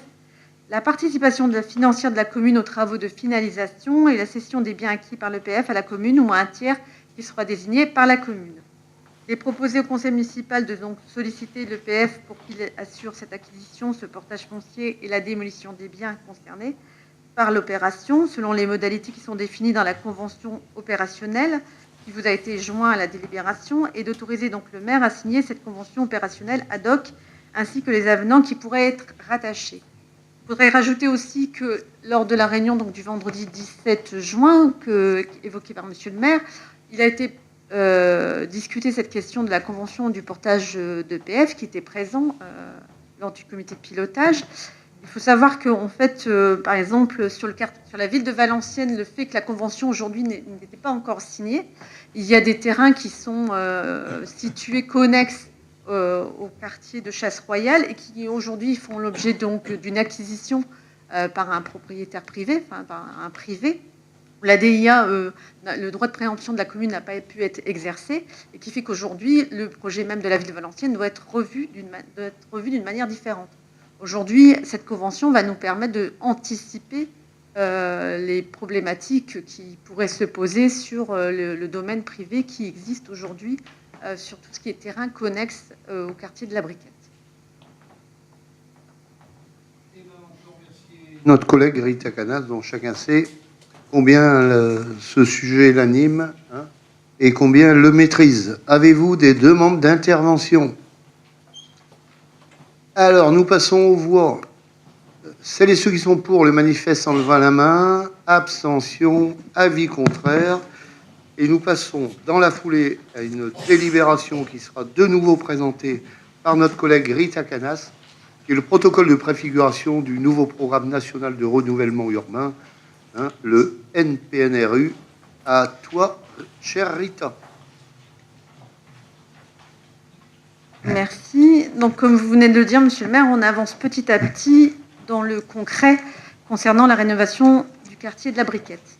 la participation financière de la commune aux travaux de finalisation et la cession des biens acquis par l'EPF à la commune ou à un tiers qui sera désigné par la commune. Il est proposé au conseil municipal de donc solliciter l'EPF pour qu'il assure cette acquisition, ce portage foncier et la démolition des biens concernés par l'opération, selon les modalités qui sont définies dans la convention opérationnelle qui vous a été joint à la délibération, et d'autoriser donc le maire à signer cette convention opérationnelle ad hoc, ainsi que les avenants qui pourraient être rattachés. Je voudrais rajouter aussi que lors de la réunion du vendredi 17 juin, évoquée par monsieur le maire, il a été discuté cette question de la convention du portage d'EPF qui était présent lors du comité de pilotage. Il faut savoir qu'en fait, par exemple, sur la ville de Valenciennes, le fait que la convention aujourd'hui n'était pas encore signée, il y a des terrains qui sont situés connexes au quartier de Chasse-Royale et qui aujourd'hui font l'objet donc d'une acquisition par un propriétaire privé, enfin par un privé. La DIA, le droit de préemption de la commune n'a pas pu être exercé et qui fait qu'aujourd'hui, le projet même de la ville de Valenciennes doit être revu d'une manière différente. Aujourd'hui, cette convention va nous permettre d'anticiper les problématiques qui pourraient se poser sur le domaine privé qui existe aujourd'hui sur tout ce qui est terrain connexe au quartier de la Briquette. Notre collègue Rita Canas, dont chacun sait combien ce sujet l'anime et combien le maîtrise. Avez-vous des demandes d'intervention? Alors, nous passons aux voix. Celles et ceux qui sont pour le manifeste en levant la main, abstention, avis contraire. Et nous passons dans la foulée à une délibération qui sera de nouveau présentée par notre collègue Rita Canas, qui est le protocole de préfiguration du nouveau programme national de renouvellement urbain, le NPNRU. À toi, chère Rita. Merci. Donc, comme vous venez de le dire, monsieur le maire, on avance petit à petit dans le concret concernant la rénovation du quartier de la Briquette.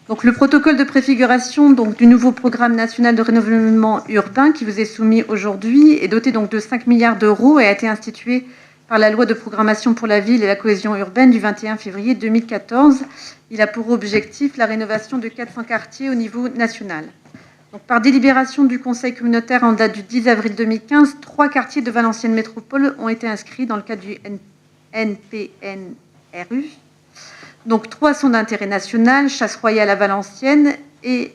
Donc, le protocole de préfiguration du nouveau programme national de renouvellement urbain qui vous est soumis aujourd'hui est doté de 5 milliards d'euros et a été institué par la loi de programmation pour la ville et la cohésion urbaine du 21 février 2014. Il a pour objectif la rénovation de 400 quartiers au niveau national. Donc, par délibération du conseil communautaire en date du 10 avril 2015, 3 quartiers de Valenciennes Métropole ont été inscrits dans le cadre du NPNRU. Donc 3 sont d'intérêt national, Chasse Royale à Valenciennes et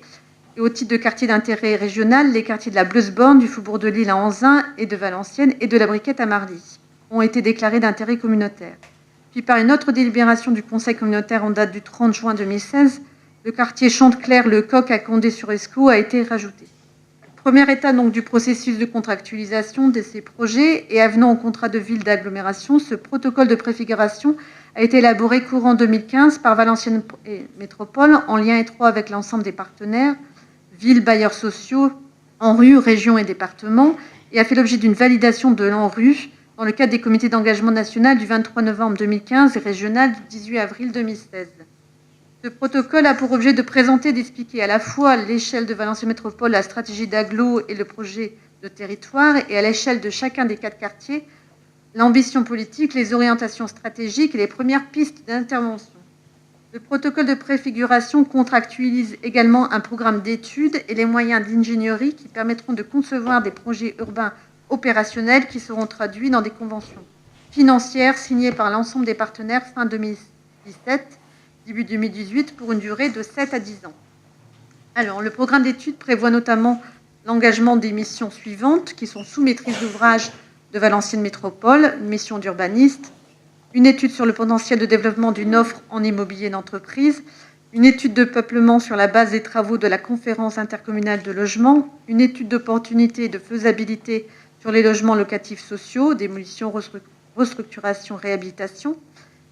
au titre de quartier d'intérêt régional, les quartiers de la Bleusborn, du Faubourg de Lille à Anzin et de Valenciennes et de la Briquette à Marly ont été déclarés d'intérêt communautaire. Puis par une autre délibération du Conseil communautaire en date du 30 juin 2016, le quartier Chanteclair-le-Coq à Condé-sur-Escaut a été rajouté. Première étape donc du processus de contractualisation de ces projets et avenant au contrat de ville d'agglomération, ce protocole de préfiguration a été élaboré courant 2015 par Valenciennes Métropole en lien étroit avec l'ensemble des partenaires, villes, bailleurs sociaux, ANRU, régions et départements, et a fait l'objet d'une validation de l'ANRU dans le cadre des comités d'engagement national du 23 novembre 2015 et régional du 18 avril 2016. Ce protocole a pour objet de présenter et d'expliquer à la fois à l'échelle de Valenciennes Métropole la stratégie d'agglo et le projet de territoire, et à l'échelle de chacun des 4 quartiers, l'ambition politique, les orientations stratégiques et les premières pistes d'intervention. Le protocole de préfiguration contractualise également un programme d'études et les moyens d'ingénierie qui permettront de concevoir des projets urbains opérationnels qui seront traduits dans des conventions financières signées par l'ensemble des partenaires fin 2017, début 2018, pour une durée de 7 à 10 ans. Alors, le programme d'études prévoit notamment l'engagement des missions suivantes qui sont sous maîtrise d'ouvrage de Valenciennes Métropole, une mission d'urbaniste, une étude sur le potentiel de développement d'une offre en immobilier d'entreprise, une étude de peuplement sur la base des travaux de la conférence intercommunale de logement, une étude d'opportunité et de faisabilité sur les logements locatifs sociaux, démolition, restructuration, réhabilitation,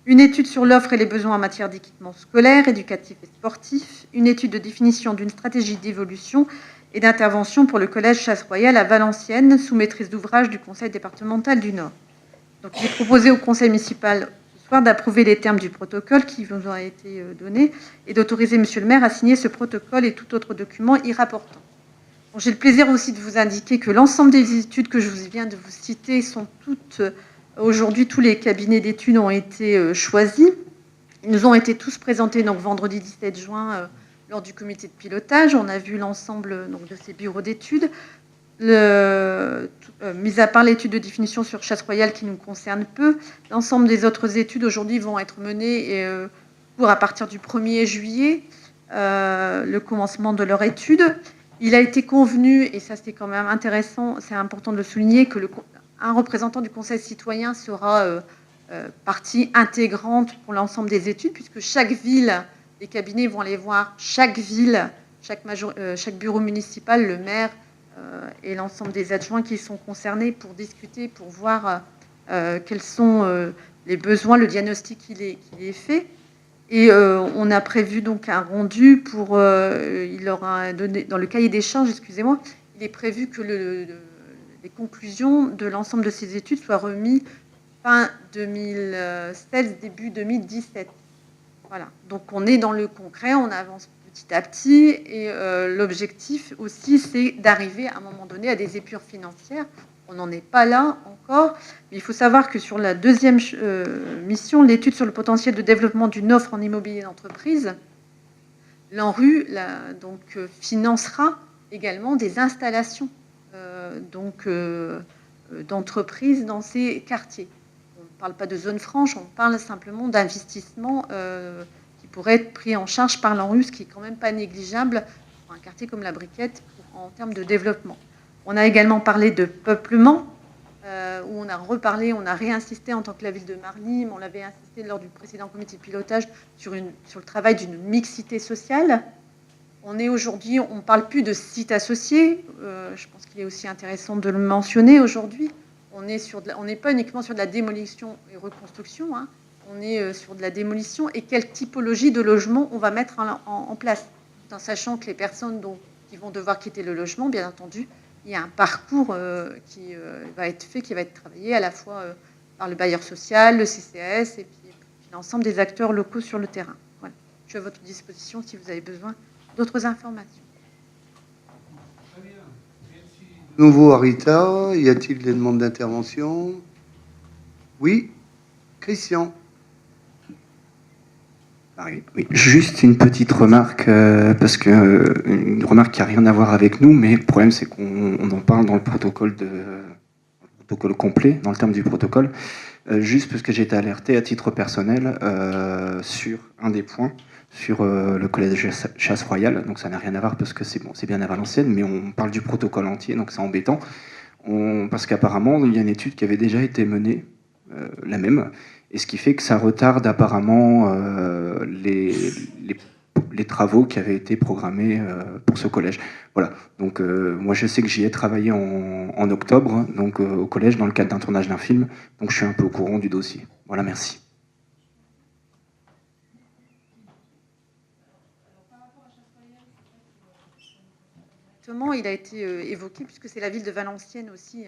une étude sur l'offre et les besoins en matière d'équipement scolaire, éducatif et sportif, une étude de définition d'une stratégie d'évolution et d'intervention pour le collège Chasse Royale à Valenciennes, sous maîtrise d'ouvrage du Conseil départemental du Nord. Donc, j'ai proposé au Conseil municipal ce soir d'approuver les termes du protocole qui vous ont été donnés et d'autoriser Monsieur le maire à signer ce protocole et tout autre document y rapportant. Bon, j'ai le plaisir aussi de vous indiquer que l'ensemble des études que je viens de vous citer sont toutes, aujourd'hui, tous les cabinets d'études ont été choisis. Ils nous ont été tous présentés donc, vendredi 17 juin lors du comité de pilotage. On a vu l'ensemble donc, de ces bureaux d'études. Mis à part l'étude de définition sur Chasse Royale qui nous concerne peu, l'ensemble des autres études aujourd'hui vont être menées pour à partir du 1er juillet, le commencement de leur étude. Il a été convenu, et ça c'est quand même intéressant, c'est important de le souligner, que un représentant du Conseil citoyen sera partie intégrante pour l'ensemble des études, puisque chaque ville, les cabinets vont aller voir chaque ville, chaque bureau municipal, le maire, et l'ensemble des adjoints qui sont concernés pour discuter, pour voir quels sont les besoins, le diagnostic qui est fait. Et on a prévu donc un rendu pour, il aura donné, dans le cahier des charges, excusez-moi, il est prévu que les conclusions de l'ensemble de ces études soient remises fin 2016, début 2017. Voilà, donc on est dans le concret, on avance petit à petit, et l'objectif aussi, c'est d'arriver à un moment donné à des épures financières. On n'en est pas là encore, mais il faut savoir que sur la deuxième mission, l'étude sur le potentiel de développement d'une offre en immobilier d'entreprise, l'ANRU financera également des installations d'entreprises dans ces quartiers. On ne parle pas de zone franche, on parle simplement d'investissement qui pourrait être pris en charge par l'ANRU, ce qui est quand même pas négligeable pour un quartier comme la Briquette en termes de développement. On a également parlé de peuplement, où on a reparlé, on a réinsisté en tant que la ville de Marly, mais on l'avait insisté lors du précédent comité de pilotage sur le travail d'une mixité sociale. On est aujourd'hui, on ne parle plus de sites associés, je pense qu'il est aussi intéressant de le mentionner aujourd'hui. On n'est pas uniquement sur de la démolition et reconstruction, hein. On est sur de la démolition et quelle typologie de logement on va mettre en place, tout en sachant que les personnes qui vont devoir quitter le logement, bien entendu, il y a un parcours qui va être fait, qui va être travaillé à la fois par le bailleur social, le CCAS et puis l'ensemble des acteurs locaux sur le terrain. Voilà. Je suis à votre disposition si vous avez besoin d'autres informations. Nouveau à Rita, y a-t-il des demandes d'intervention? Oui, Christian. Oui, juste une petite remarque, parce que une remarque qui n'a rien à voir avec nous, mais le problème c'est qu'on en parle dans le protocole complet, dans le terme du protocole. Juste parce que j'ai été alerté à titre personnel sur un des points, sur le collège Chasse Royale. Donc ça n'a rien à voir parce que c'est bon, c'est bien à Valenciennes, mais on parle du protocole entier, donc c'est embêtant. Parce qu'apparemment, il y a une étude qui avait déjà été menée, la même, et ce qui fait que ça retarde apparemment les travaux qui avaient été programmés pour ce collège. Voilà. Donc moi je sais que j'y ai travaillé en octobre, donc au collège dans le cadre d'un tournage d'un film, donc je suis un peu au courant du dossier. Voilà, merci. Il a été évoqué, puisque c'est la ville de Valenciennes aussi,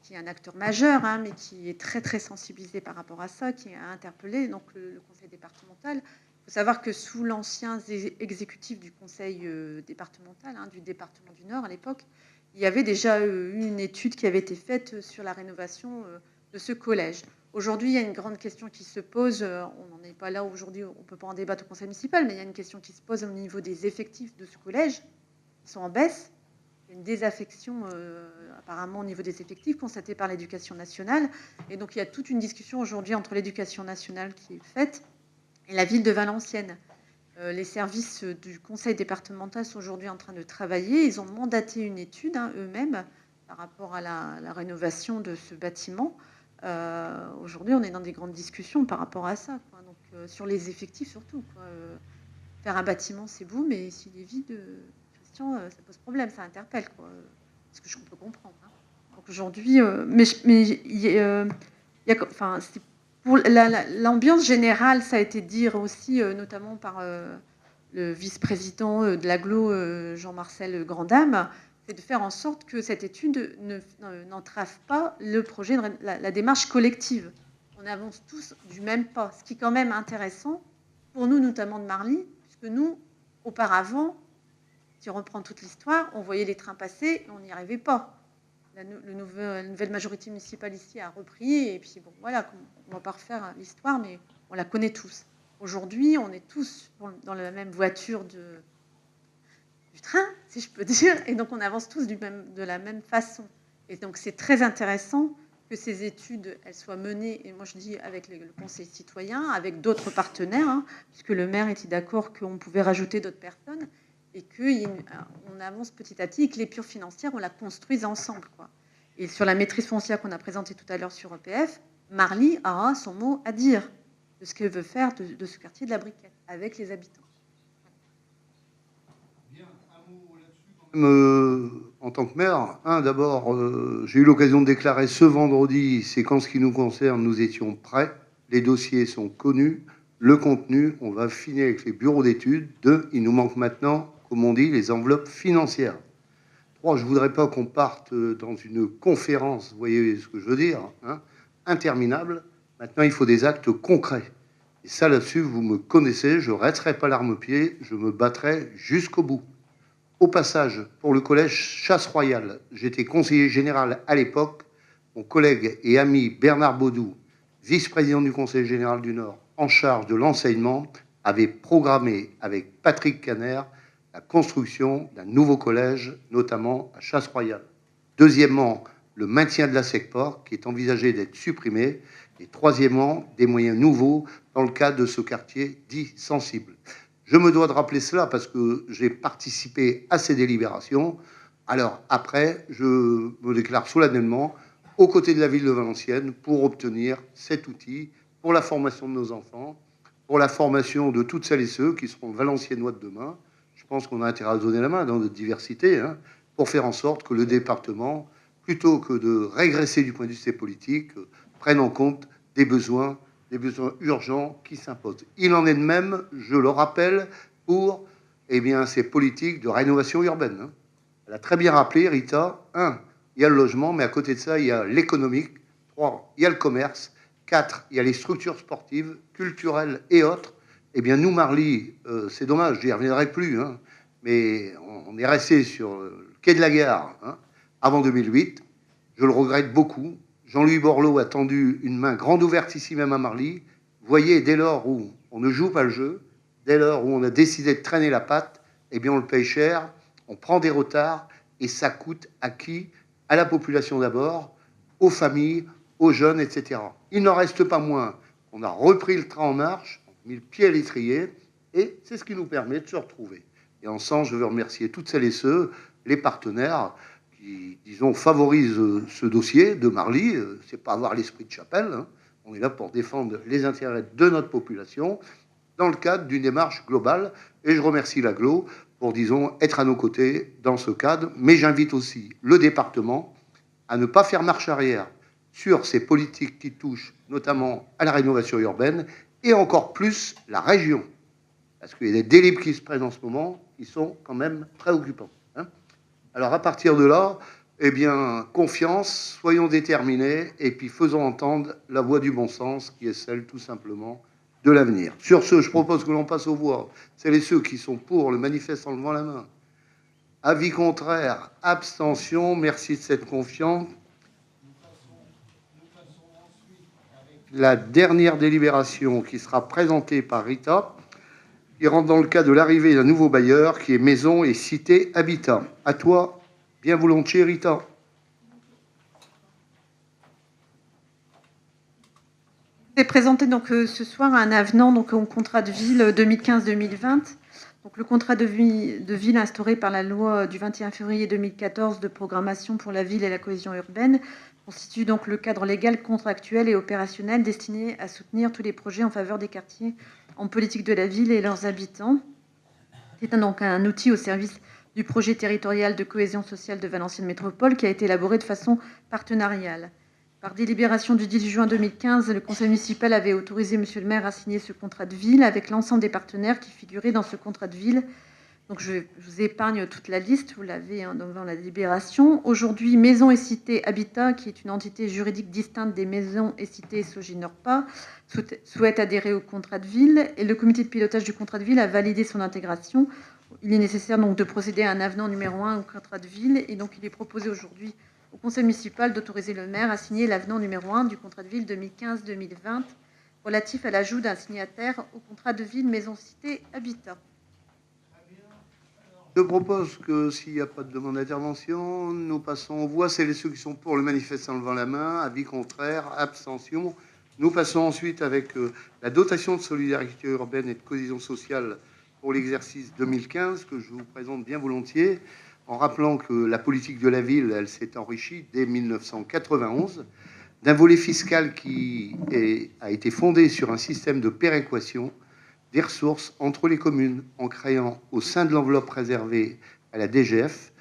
qui est un acteur majeur, hein, mais qui est très très sensibilisé par rapport à ça, qui a interpellé donc le conseil départemental. Il faut savoir que sous l'ancien exécutif du conseil départemental, hein, du département du Nord à l'époque, il y avait déjà eu une étude qui avait été faite sur la rénovation de ce collège. Aujourd'hui, il y a une grande question qui se pose, on n'en est pas là aujourd'hui, on ne peut pas en débattre au conseil municipal, mais il y a une question qui se pose au niveau des effectifs de ce collège. Ils sont en baisse. Il y a une désaffection apparemment au niveau des effectifs constatée par l'éducation nationale. Et donc il y a toute une discussion aujourd'hui entre l'éducation nationale qui est faite et la ville de Valenciennes. Les services du conseil départemental sont aujourd'hui en train de travailler. Ils ont mandaté une étude eux-mêmes par rapport à la rénovation de ce bâtiment. Aujourd'hui, on est dans des grandes discussions par rapport à ça, quoi. Donc, sur les effectifs surtout, quoi. Faire un bâtiment, c'est beau, mais s'il est vide... ça pose problème, ça interpelle, quoi. Ce que je peux comprendre. Hein. Donc aujourd'hui, enfin, c'est pour l'ambiance générale, ça a été dit aussi, notamment par le vice-président de l'agglo, Jean-Marcel Grandame, c'est de faire en sorte que cette étude n'entrave pas le projet, la démarche collective. On avance tous du même pas, ce qui est quand même intéressant pour nous, notamment de Marly, puisque nous, auparavant, si on reprend toute l'histoire, on voyait les trains passer et on n'y arrivait pas. La nouvelle majorité municipale ici a repris, et puis bon, voilà, on ne va pas refaire l'histoire, mais on la connaît tous. Aujourd'hui, on est tous dans la même voiture du train, si je peux dire, et donc on avance tous de la même façon. Et donc c'est très intéressant que ces études elles soient menées, et moi je dis avec le Conseil citoyen, avec d'autres partenaires, hein, puisque le maire était d'accord qu'on pouvait rajouter d'autres personnes, et qu'on avance petit à petit, et que l'épure financière, on la construise ensemble, quoi. Et sur la maîtrise foncière qu'on a présentée tout à l'heure sur EPF, Marly aura son mot à dire de ce qu'elle veut faire de ce quartier de la Briquette, avec les habitants. Bien, un mot là-dessus. En tant que maire, d'abord, j'ai eu l'occasion de déclarer ce vendredi, c'est qu'en ce qui nous concerne, nous étions prêts, les dossiers sont connus, le contenu, on va affiner avec les bureaux d'études. 2, il nous manque maintenant, comme on dit, les enveloppes financières. 3, je ne voudrais pas qu'on parte dans une conférence, vous voyez ce que je veux dire, hein, interminable. Maintenant, il faut des actes concrets. Et ça, là-dessus, vous me connaissez, je ne resterai pas l'arme au pied, je me battrai jusqu'au bout. Au passage, pour le collège Chasse Royale, j'étais conseiller général à l'époque. Mon collègue et ami Bernard Baudou, vice-président du Conseil général du Nord, en charge de l'enseignement, avait programmé avec Patrick Caner la construction d'un nouveau collège, notamment à Chasse Royale. Deuxièmement, le maintien de la SECPOR, qui est envisagé d'être supprimé. Et troisièmement, des moyens nouveaux dans le cadre de ce quartier dit sensible. Je me dois de rappeler cela parce que j'ai participé à ces délibérations. Alors après, je me déclare solennellement aux côtés de la ville de Valenciennes pour obtenir cet outil pour la formation de nos enfants, pour la formation de toutes celles et ceux qui seront valenciennois de demain. Je pense qu'on a intérêt à donner la main dans notre diversité, hein, pour faire en sorte que le département, plutôt que de régresser du point de vue de ses politiques, prenne en compte des besoins urgents qui s'imposent. Il en est de même, je le rappelle, pour ces politiques de rénovation urbaine. Hein. Elle a très bien rappelé, Rita, 1, il y a le logement, mais à côté de ça, il y a l'économique. 3, il y a le commerce. 4, il y a les structures sportives, culturelles et autres. Eh bien, nous, Marly, c'est dommage, je n'y reviendrai plus, hein, mais on est resté sur le quai de la gare, hein, avant 2008. Je le regrette beaucoup. Jean-Louis Borloo a tendu une main grande ouverte ici même à Marly. Vous voyez, dès lors où on ne joue pas le jeu, dès lors où on a décidé de traîner la patte, eh bien, on le paye cher, on prend des retards, et ça coûte à qui? À la population d'abord, aux familles, aux jeunes, etc. Il n'en reste pas moins qu'on a repris le train en marche, on a mis le pied à l'étrier, et c'est ce qui nous permet de se retrouver. Et en ce sens, je veux remercier toutes celles et ceux, les partenaires, qui, disons, favorisent ce dossier de Marly. C'est pas avoir l'esprit de chapelle, hein. On est là pour défendre les intérêts de notre population dans le cadre d'une démarche globale. Et je remercie l'AGLO pour, disons, être à nos côtés dans ce cadre. Mais j'invite aussi le département à ne pas faire marche arrière sur ces politiques qui touchent notamment à la rénovation urbaine et encore plus la région. Parce qu'il y a des délibres qui se prennent en ce moment qui sont quand même préoccupants. Hein. Alors à partir de là, eh bien, confiance, soyons déterminés et puis faisons entendre la voix du bon sens qui est celle tout simplement de l'avenir. Sur ce, je propose que l'on passe aux voix. Celles et ceux qui sont pour le manifeste en levant la main. Avis contraire, abstention, merci de cette confiance. La dernière délibération qui sera présentée par Rita, qui rentre dans le cas de l'arrivée d'un nouveau bailleur qui est Maison et Cité Habitat. À toi, bien volontiers, Rita. J'ai présenté donc ce soir un avenant donc au contrat de ville 2015-2020. Donc le contrat de ville instauré par la loi du 21 février 2014 de programmation pour la ville et la cohésion urbaine constitue donc le cadre légal, contractuel et opérationnel destiné à soutenir tous les projets en faveur des quartiers en politique de la ville et leurs habitants. C'est donc un outil au service du projet territorial de cohésion sociale de Valenciennes Métropole qui a été élaboré de façon partenariale. Par délibération du 10 juin 2015, le conseil municipal avait autorisé monsieur le maire à signer ce contrat de ville avec l'ensemble des partenaires qui figuraient dans ce contrat de ville. Donc je vous épargne toute la liste, vous l'avez dans la délibération. Aujourd'hui, Maison et Cité Habitat, qui est une entité juridique distincte des Maisons et Cités SOGINORPA, souhaite adhérer au contrat de ville et le comité de pilotage du contrat de ville a validé son intégration. Il est nécessaire donc de procéder à un avenant numéro 1 au contrat de ville et donc il est proposé aujourd'hui au conseil municipal d'autoriser le maire à signer l'avenant numéro 1 du contrat de ville 2015-2020 relatif à l'ajout d'un signataire au contrat de ville Maison Cité Habitat. Je propose que s'il n'y a pas de demande d'intervention, nous passons aux voix. C'est ceux qui sont pour le manifeste en levant la main. Avis contraire, abstention. Nous passons ensuite avec la dotation de solidarité urbaine et de cohésion sociale pour l'exercice 2015 que je vous présente bien volontiers, en rappelant que la politique de la ville, elle s'est enrichie dès 1991 d'un volet fiscal qui a été fondé sur un système de péréquation des ressources entre les communes en créant au sein de l'enveloppe réservée à la DGF,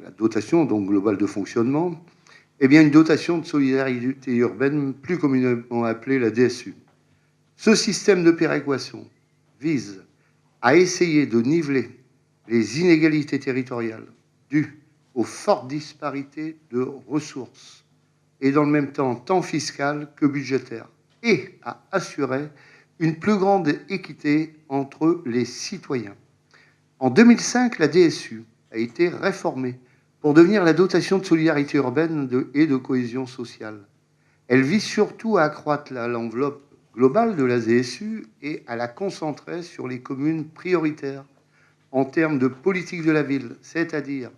la dotation donc globale de fonctionnement, eh bien une dotation de solidarité urbaine plus communément appelée la DSU. Ce système de péréquation vise à essayer de niveler les inégalités territoriales dues aux fortes disparités de ressources et dans le même temps tant fiscales que budgétaires et à assurer une plus grande équité entre les citoyens. En 2005, la DSU a été réformée pour devenir la dotation de solidarité urbaine et de cohésion sociale. Elle vise surtout à accroître l'enveloppe globale de la DSU et à la concentrer sur les communes prioritaires en termes de politique de la ville, c'est-à-dire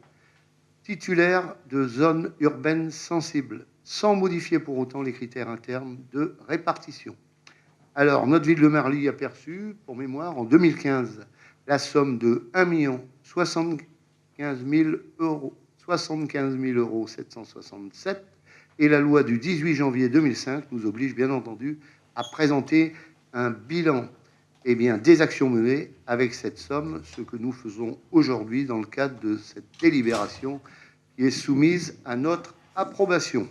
titulaires de zones urbaines sensibles, sans modifier pour autant les critères internes de répartition. Alors, notre ville de Marly a perçu, pour mémoire, en 2015, la somme de 1 075 000 euros, 75 767, et la loi du 18 janvier 2005 nous oblige, bien entendu, à présenter un bilan des actions menées avec cette somme, ce que nous faisons aujourd'hui dans le cadre de cette délibération qui est soumise à notre approbation.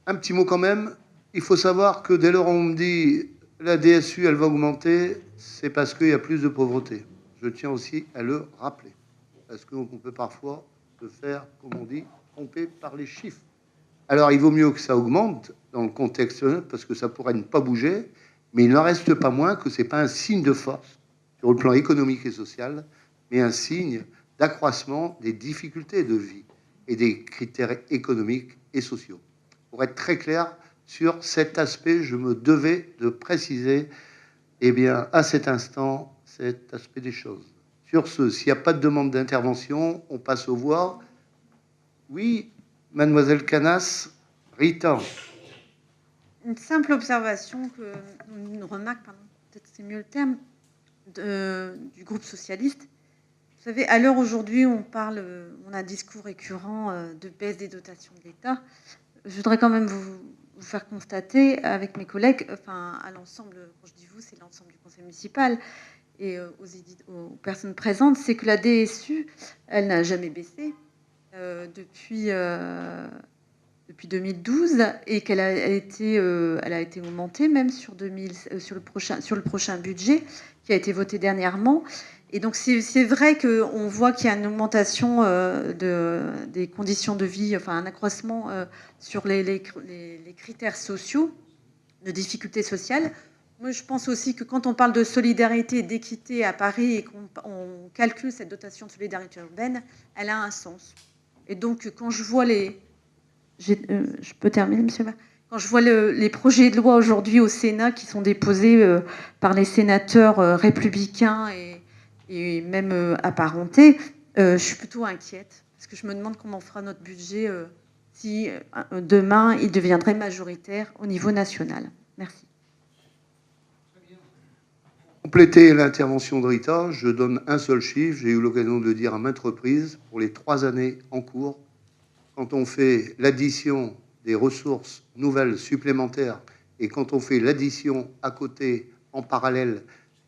Un petit mot quand même. Il faut savoir que dès lors on me dit la DSU elle va augmenter, c'est parce qu'il y a plus de pauvreté. Je tiens aussi à le rappeler, parce qu'on peut parfois se faire, comme on dit, tromper par les chiffres. Alors il vaut mieux que ça augmente dans le contexte, parce que ça pourrait ne pas bouger, mais il n'en reste pas moins que ce n'est pas un signe de force sur le plan économique et social, mais un signe d'accroissement des difficultés de vie et des critères économiques et sociaux. Pour être très clair, sur cet aspect, je me devais de préciser, à cet instant, cet aspect des choses. Sur ce, s'il n'y a pas de demande d'intervention, on passe aux voix. Oui, mademoiselle Canas, Rita. une simple observation, une remarque, pardon, peut-être c'est mieux le terme, du groupe socialiste. Vous savez, à l'heure aujourd'hui, on a un discours récurrent de baisse des dotations de l'État. Je voudrais quand même vous faire constater avec mes collègues, enfin à l'ensemble, quand je dis vous, c'est l'ensemble du conseil municipal et aux personnes présentes, c'est que la DSU, elle n'a jamais baissé depuis 2012 et qu'elle a été augmentée même sur le prochain budget qui a été voté dernièrement. Et donc c'est vrai qu'on voit qu'il y a une augmentation des conditions de vie, enfin un accroissement sur les critères sociaux, de difficultés sociales. Moi, je pense aussi que quand on parle de solidarité et d'équité à Paris et qu'on calcule cette dotation de solidarité urbaine, elle a un sens. Et donc, quand je vois je peux terminer, monsieur le maire. Quand je vois les projets de loi aujourd'hui au Sénat qui sont déposés par les sénateurs républicains et même apparentés, je suis plutôt inquiète. Parce que je me demande comment on fera notre budget si demain, il deviendrait majoritaire au niveau national. Merci. Compléter l'intervention de Rita, je donne un seul chiffre. J'ai eu l'occasion de le dire à maintes reprises. Pour les 3 années en cours, quand on fait l'addition des ressources nouvelles supplémentaires et quand on fait l'addition à côté, en parallèle,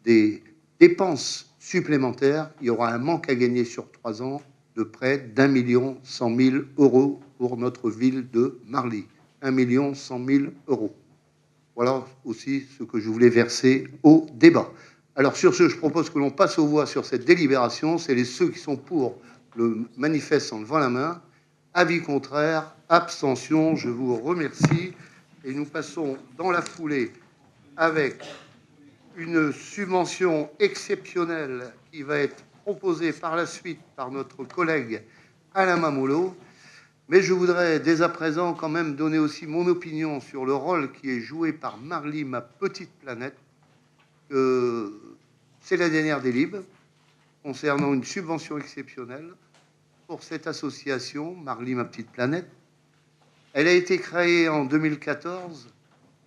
des dépenses supplémentaires, il y aura un manque à gagner sur 3 ans de près d'1 100 000 € pour notre ville de Marly. 1 100 000 €. Voilà aussi ce que je voulais verser au débat. Alors sur ce, je propose que l'on passe aux voix sur cette délibération. C'est ceux qui sont pour le manifeste en levant la main. Avis contraire, abstention, je vous remercie. Et nous passons dans la foulée avec une subvention exceptionnelle qui va être proposée par la suite par notre collègue Alain Mamoulot. Mais je voudrais dès à présent quand même donner aussi mon opinion sur le rôle qui est joué par Marly, ma petite planète. C'est la dernière délib concernant une subvention exceptionnelle pour cette association, Marly, ma petite planète. Elle a été créée en 2014,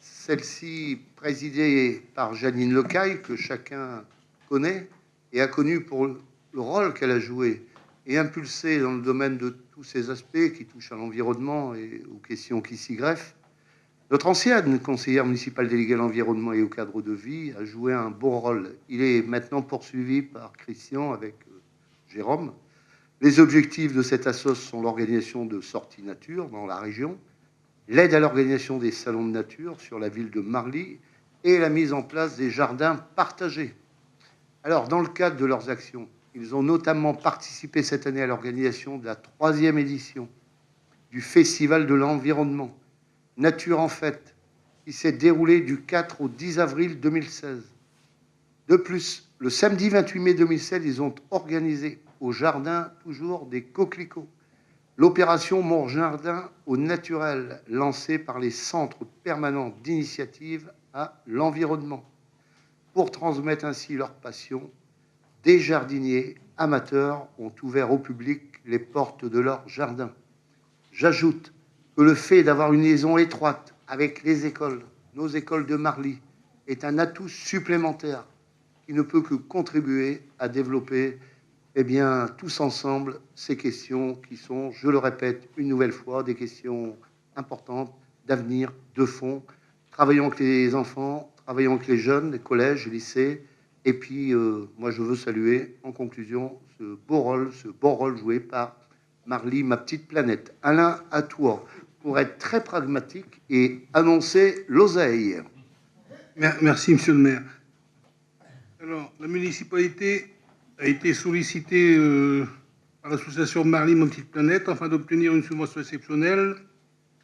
celle-ci présidée par Janine Lecaille, que chacun connaît, et a connu pour le rôle qu'elle a joué et impulsé dans le domaine de tous ces aspects qui touchent à l'environnement et aux questions qui s'y greffent. Notre ancienne conseillère municipale déléguée à l'environnement et au cadre de vie a joué un bon rôle. Il est maintenant poursuivi par Christian avec Jérôme. Les objectifs de cette assoce sont l'organisation de sorties nature dans la région, l'aide à l'organisation des salons de nature sur la ville de Marly et la mise en place des jardins partagés. Alors, dans le cadre de leurs actions, ils ont notamment participé cette année à l'organisation de la 3e édition du Festival de l'environnement, Nature en Fête, qui s'est déroulé du 4 au 10 avril 2016. De plus, le samedi 28 mai 2016, ils ont organisé au jardin toujours des coquelicots. L'opération Mon Jardin au naturel, lancée par les centres permanents d'initiative à l'environnement, pour transmettre ainsi leur passion. Des jardiniers amateurs ont ouvert au public les portes de leur jardin. J'ajoute que le fait d'avoir une liaison étroite avec les écoles, nos écoles de Marly, est un atout supplémentaire qui ne peut que contribuer à développer, tous ensemble, ces questions qui sont, je le répète une nouvelle fois, des questions importantes d'avenir, de fond. Travaillons avec les enfants, travaillons avec les jeunes, les collèges, les lycées. Et puis, moi, je veux saluer, en conclusion, ce beau rôle joué par Marly, ma petite planète. Alain, à toi, pour être très pragmatique et annoncer l'oseille. Merci, monsieur le maire. Alors, la municipalité a été sollicitée par l'association Marly, ma petite planète, afin d'obtenir une subvention exceptionnelle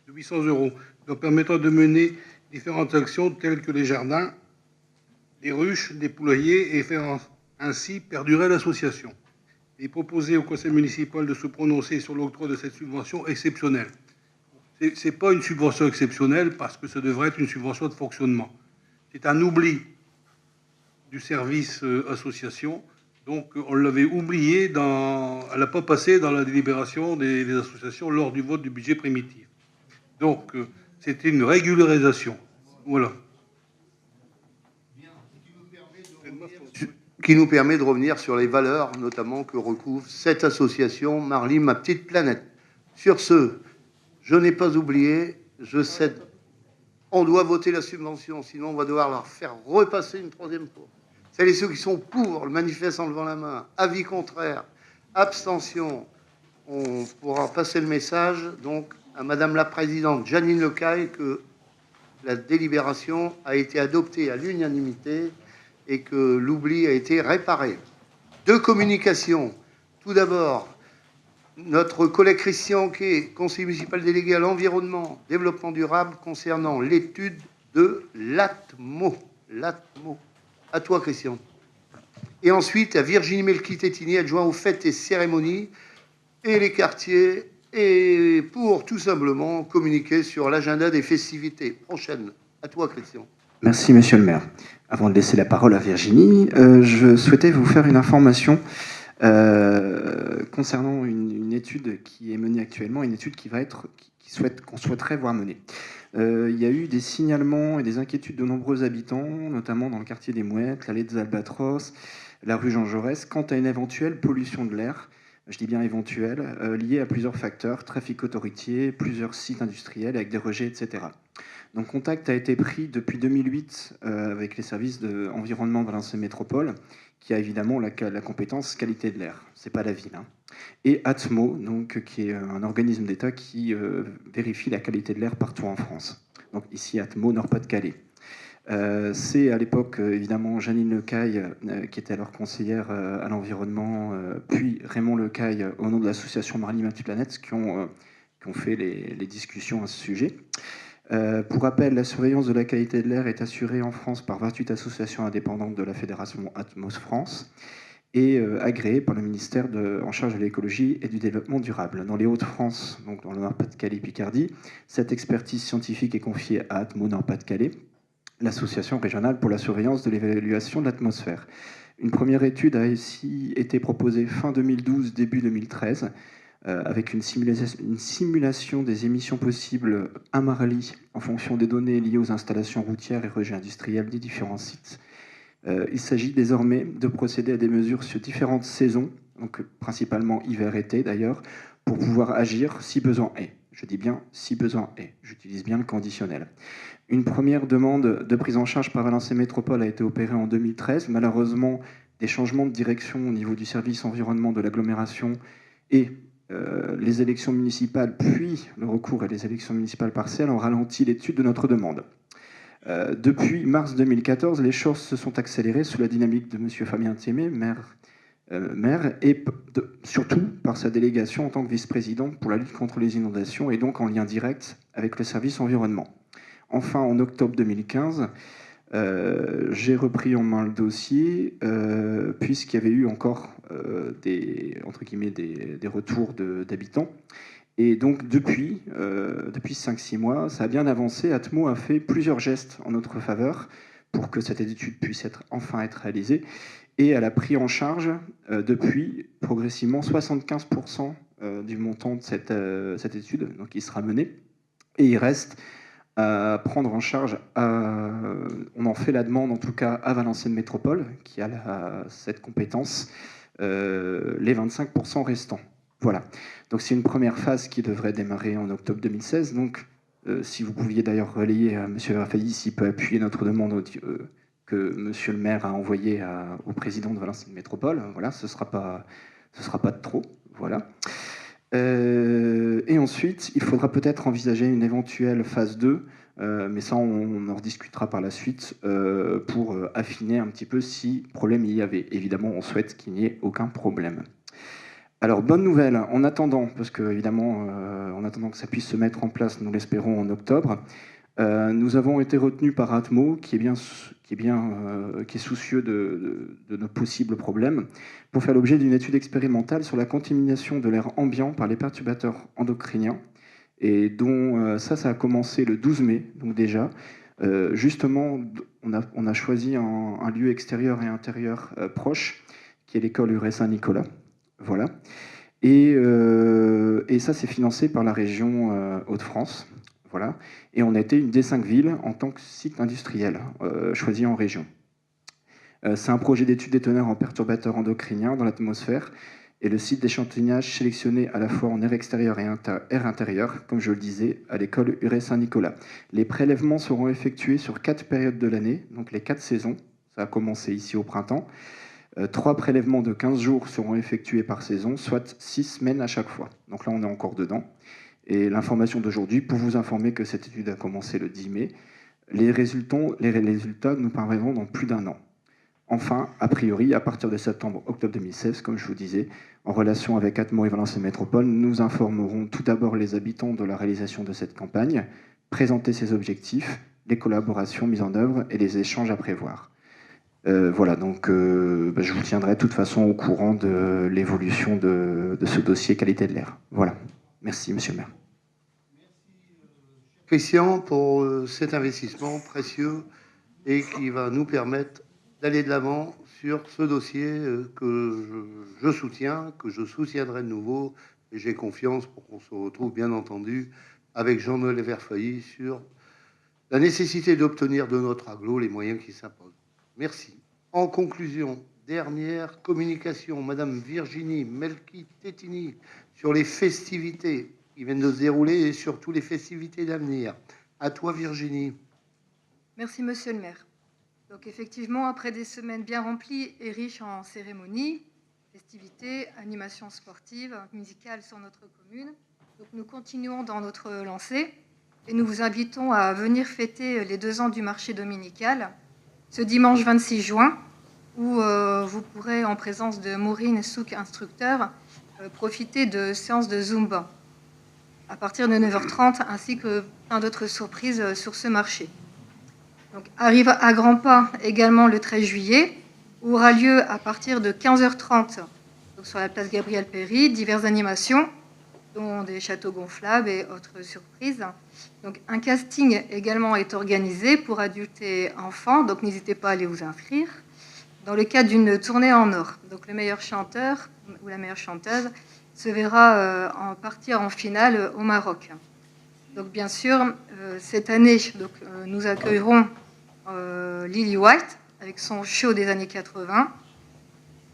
de 800 € leur permettant de mener différentes actions telles que les jardins, des ruches, des poulaillers, et faire ainsi perdurer l'association. Il est proposé au conseil municipal de se prononcer sur l'octroi de cette subvention exceptionnelle. Ce n'est pas une subvention exceptionnelle parce que ça devrait être une subvention de fonctionnement. C'est un oubli du service association. Donc on l'avait oublié, elle n'a pas passé dans la délibération des associations lors du vote du budget primitif. Donc c'était une régularisation. Voilà. Qui nous permet de revenir sur les valeurs, notamment que recouvre cette association Marly, ma petite planète. Sur ce, je n'ai pas oublié, je cède. On doit voter la subvention, sinon on va devoir leur faire repasser une troisième fois. Celles et ceux qui sont pour le manifeste en levant la main, avis contraire, abstention, on pourra passer le message donc à Madame la Présidente Janine Lecaille que la délibération a été adoptée à l'unanimité et que l'oubli a été réparé. Deux communications. Tout d'abord, notre collègue Christian Quay, conseiller municipal délégué à l'environnement, développement durable, concernant l'étude de l'ATMO. L'ATMO. À toi, Christian. Et ensuite, à Virginie Melki-Tétini, adjoint aux fêtes et cérémonies, et les quartiers, et pour tout simplement communiquer sur l'agenda des festivités prochaines. À toi, Christian. Merci, monsieur le maire. Avant de laisser la parole à Virginie, je souhaitais vous faire une information concernant une étude qui est menée actuellement, une étude qu'on souhaiterait voir mener. Il y a eu des signalements et des inquiétudes de nombreux habitants, notamment dans le quartier des Mouettes, l'allée des Albatros, la rue Jean Jaurès, quant à une éventuelle pollution de l'air, je dis bien éventuelle, liée à plusieurs facteurs, trafic autoroutier, plusieurs sites industriels avec des rejets, etc. Donc contact a été pris depuis 2008 avec les services d'environnement de Valenciennes Métropole, qui a évidemment la compétence qualité de l'air, c'est pas la ville, hein. Et Atmo, donc, qui est un organisme d'État qui vérifie la qualité de l'air partout en France. Donc ici Atmo, Nord-Pas-de-Calais. C'est à l'époque évidemment Janine Lecaille qui était alors conseillère à l'environnement, puis Raymond Lecaille au nom de l'association Marly ma petite planète qui ont fait les discussions à ce sujet. Pour rappel, la surveillance de la qualité de l'air est assurée en France par 28 associations indépendantes de la Fédération Atmos France et agréée par le ministère en charge de l'écologie et du développement durable. Dans les Hauts-de-France, donc dans le Nord-Pas-de-Calais et Picardie, cette expertise scientifique est confiée à Atmo Nord-Pas-de-Calais, l'association régionale pour la surveillance de l'évaluation de l'atmosphère. Une première étude a ici été proposée fin 2012, début 2013, avec une simulation des émissions possibles à Marly en fonction des données liées aux installations routières et rejets industriels des différents sites. Il s'agit désormais de procéder à des mesures sur différentes saisons, donc principalement hiver-été d'ailleurs, pour pouvoir agir si besoin est. Je dis bien si besoin est, j'utilise bien le conditionnel. Une première demande de prise en charge par Valenciennes Métropole a été opérée en 2013. Malheureusement, des changements de direction au niveau du service environnement de l'agglomération et les élections municipales, puis le recours à les élections municipales partielles ont ralenti l'étude de notre demande. Depuis mars 2014, les choses se sont accélérées sous la dynamique de M. Fabien Témé, maire, et surtout par sa délégation en tant que vice-président pour la lutte contre les inondations et donc en lien direct avec le service environnement. Enfin, en octobre 2015, j'ai repris en main le dossier puisqu'il y avait eu encore des retours d'habitants. Et donc depuis 5-6 mois, ça a bien avancé. Atmo a fait plusieurs gestes en notre faveur pour que cette étude puisse enfin être réalisée. Et elle a pris en charge depuis progressivement 75% du montant de cette étude, donc qui sera menée. Et il reste à prendre en charge, on en fait la demande en tout cas à Valenciennes Métropole, qui a cette compétence, les 25% restants. Voilà. Donc c'est une première phase qui devrait démarrer en octobre 2016. Donc si vous pouviez d'ailleurs relayer à M. Raffaï s'il peut appuyer notre demande que M. le maire a envoyée au président de Valenciennes Métropole, voilà, ce sera pas de trop. Voilà. Et ensuite, il faudra peut-être envisager une éventuelle phase 2, mais ça, on en rediscutera par la suite, pour affiner un petit peu si problème il y avait. Évidemment, on souhaite qu'il n'y ait aucun problème. Alors, bonne nouvelle, en attendant, parce que évidemment, en attendant que ça puisse se mettre en place, nous l'espérons en octobre, nous avons été retenus par Atmo, qui est soucieux de nos possibles problèmes, pour faire l'objet d'une étude expérimentale sur la contamination de l'air ambiant par les perturbateurs endocriniens, et dont ça a commencé le 12 mai, donc déjà. Justement, on a choisi un lieu extérieur et intérieur proche, qui est l'école URE Saint-Nicolas. Voilà. Et ça, c'est financé par la région Hauts-de-France. Voilà. Et on a été une des 5 villes en tant que site industriel choisi en région. C'est un projet d'étude des teneurs en perturbateurs endocriniens dans l'atmosphère et le site d'échantillonnage sélectionné à la fois en air extérieur et air intérieur, comme je le disais, à l'école Huret-Saint-Nicolas. Les prélèvements seront effectués sur 4 périodes de l'année, donc les 4 saisons. Ça a commencé ici au printemps. 3 prélèvements de 15 jours seront effectués par saison, soit 6 semaines à chaque fois. Donc là, on est encore dedans. Et l'information d'aujourd'hui, pour vous informer que cette étude a commencé le 10 mai, les résultats nous parviendront dans plus d'1 an. Enfin, a priori, à partir de septembre-octobre 2016, comme je vous disais, en relation avec Atmo et Valenciennes Métropole, nous informerons tout d'abord les habitants de la réalisation de cette campagne, présenter ses objectifs, les collaborations mises en œuvre et les échanges à prévoir. Voilà, donc je vous tiendrai de toute façon au courant de l'évolution de ce dossier qualité de l'air. Voilà. Merci, monsieur le maire. Merci, Christian, pour cet investissement précieux et qui va nous permettre d'aller de l'avant sur ce dossier que je soutiens, que je soutiendrai de nouveau, et j'ai confiance pour qu'on se retrouve, bien entendu, avec Jean-Noël Verfeuilly sur la nécessité d'obtenir de notre agglo les moyens qui s'imposent. Merci. En conclusion, dernière communication, Madame Virginie Melki-Tétini, sur les festivités qui viennent de se dérouler et surtout les festivités d'avenir. À toi, Virginie. Merci, monsieur le maire. Donc effectivement, après des semaines bien remplies et riches en cérémonies, festivités, animations sportives, musicales sur notre commune, donc nous continuons dans notre lancée et nous vous invitons à venir fêter les 2 ans du marché dominical ce dimanche 26 juin, où vous pourrez, en présence de Maureen Souk, instructeur, profiter de séances de Zumba à partir de 9h30, ainsi que plein d'autres surprises sur ce marché. Donc, arrive à grands pas également le 13 juillet, où aura lieu à partir de 15h30 donc sur la place Gabriel Péry, diverses animations, dont des châteaux gonflables et autres surprises. Donc, un casting également est organisé pour adultes et enfants, donc n'hésitez pas à aller vous inscrire, dans le cadre d'une tournée en or. Donc, le meilleur chanteur ou la meilleure chanteuse se verra partir en finale au Maroc. Donc, bien sûr, cette année, nous accueillerons Lily White avec son show des années 80.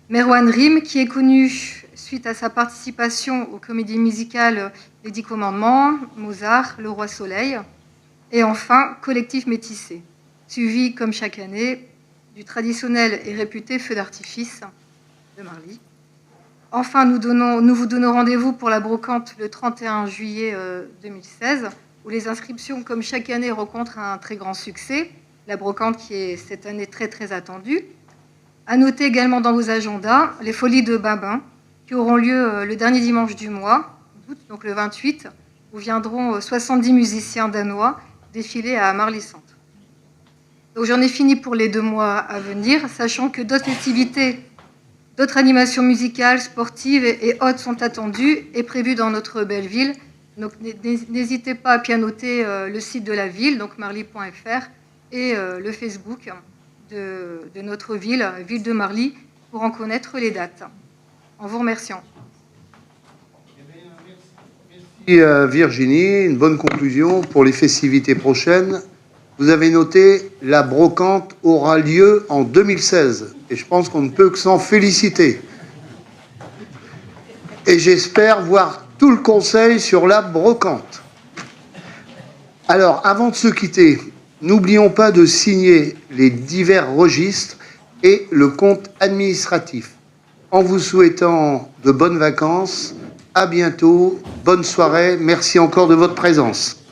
Merwan Rim, qui est connu suite à sa participation aux comédies musicales Les 10 Commandements, Mozart, Le Roi Soleil. Et enfin, Collectif Métissé, suivi, comme chaque année, du traditionnel et réputé feu d'artifice de Marly. Enfin, nous vous donnons rendez-vous pour la brocante le 31 juillet 2016, où les inscriptions, comme chaque année, rencontrent un très grand succès. La brocante qui est cette année très très attendue. À noter également dans vos agendas les Folies de Babin, qui auront lieu le dernier dimanche du mois, d'août, donc le 28, où viendront 70 musiciens danois défiler à Marly-Centre. Donc j'en ai fini pour les 2 mois à venir, sachant que d'autres festivités, d'autres animations musicales, sportives et autres sont attendues et prévues dans notre belle ville. Donc n'hésitez pas à pianoter le site de la ville, donc marly.fr, et le Facebook de notre ville, ville de Marly, pour en connaître les dates. En vous remerciant. Merci Virginie, une bonne conclusion pour les festivités prochaines. Vous avez noté, la brocante aura lieu en 2016 et je pense qu'on ne peut que s'en féliciter. Et j'espère voir tout le conseil sur la brocante. Alors, avant de se quitter, n'oublions pas de signer les divers registres et le compte administratif. En vous souhaitant de bonnes vacances, à bientôt, bonne soirée, merci encore de votre présence.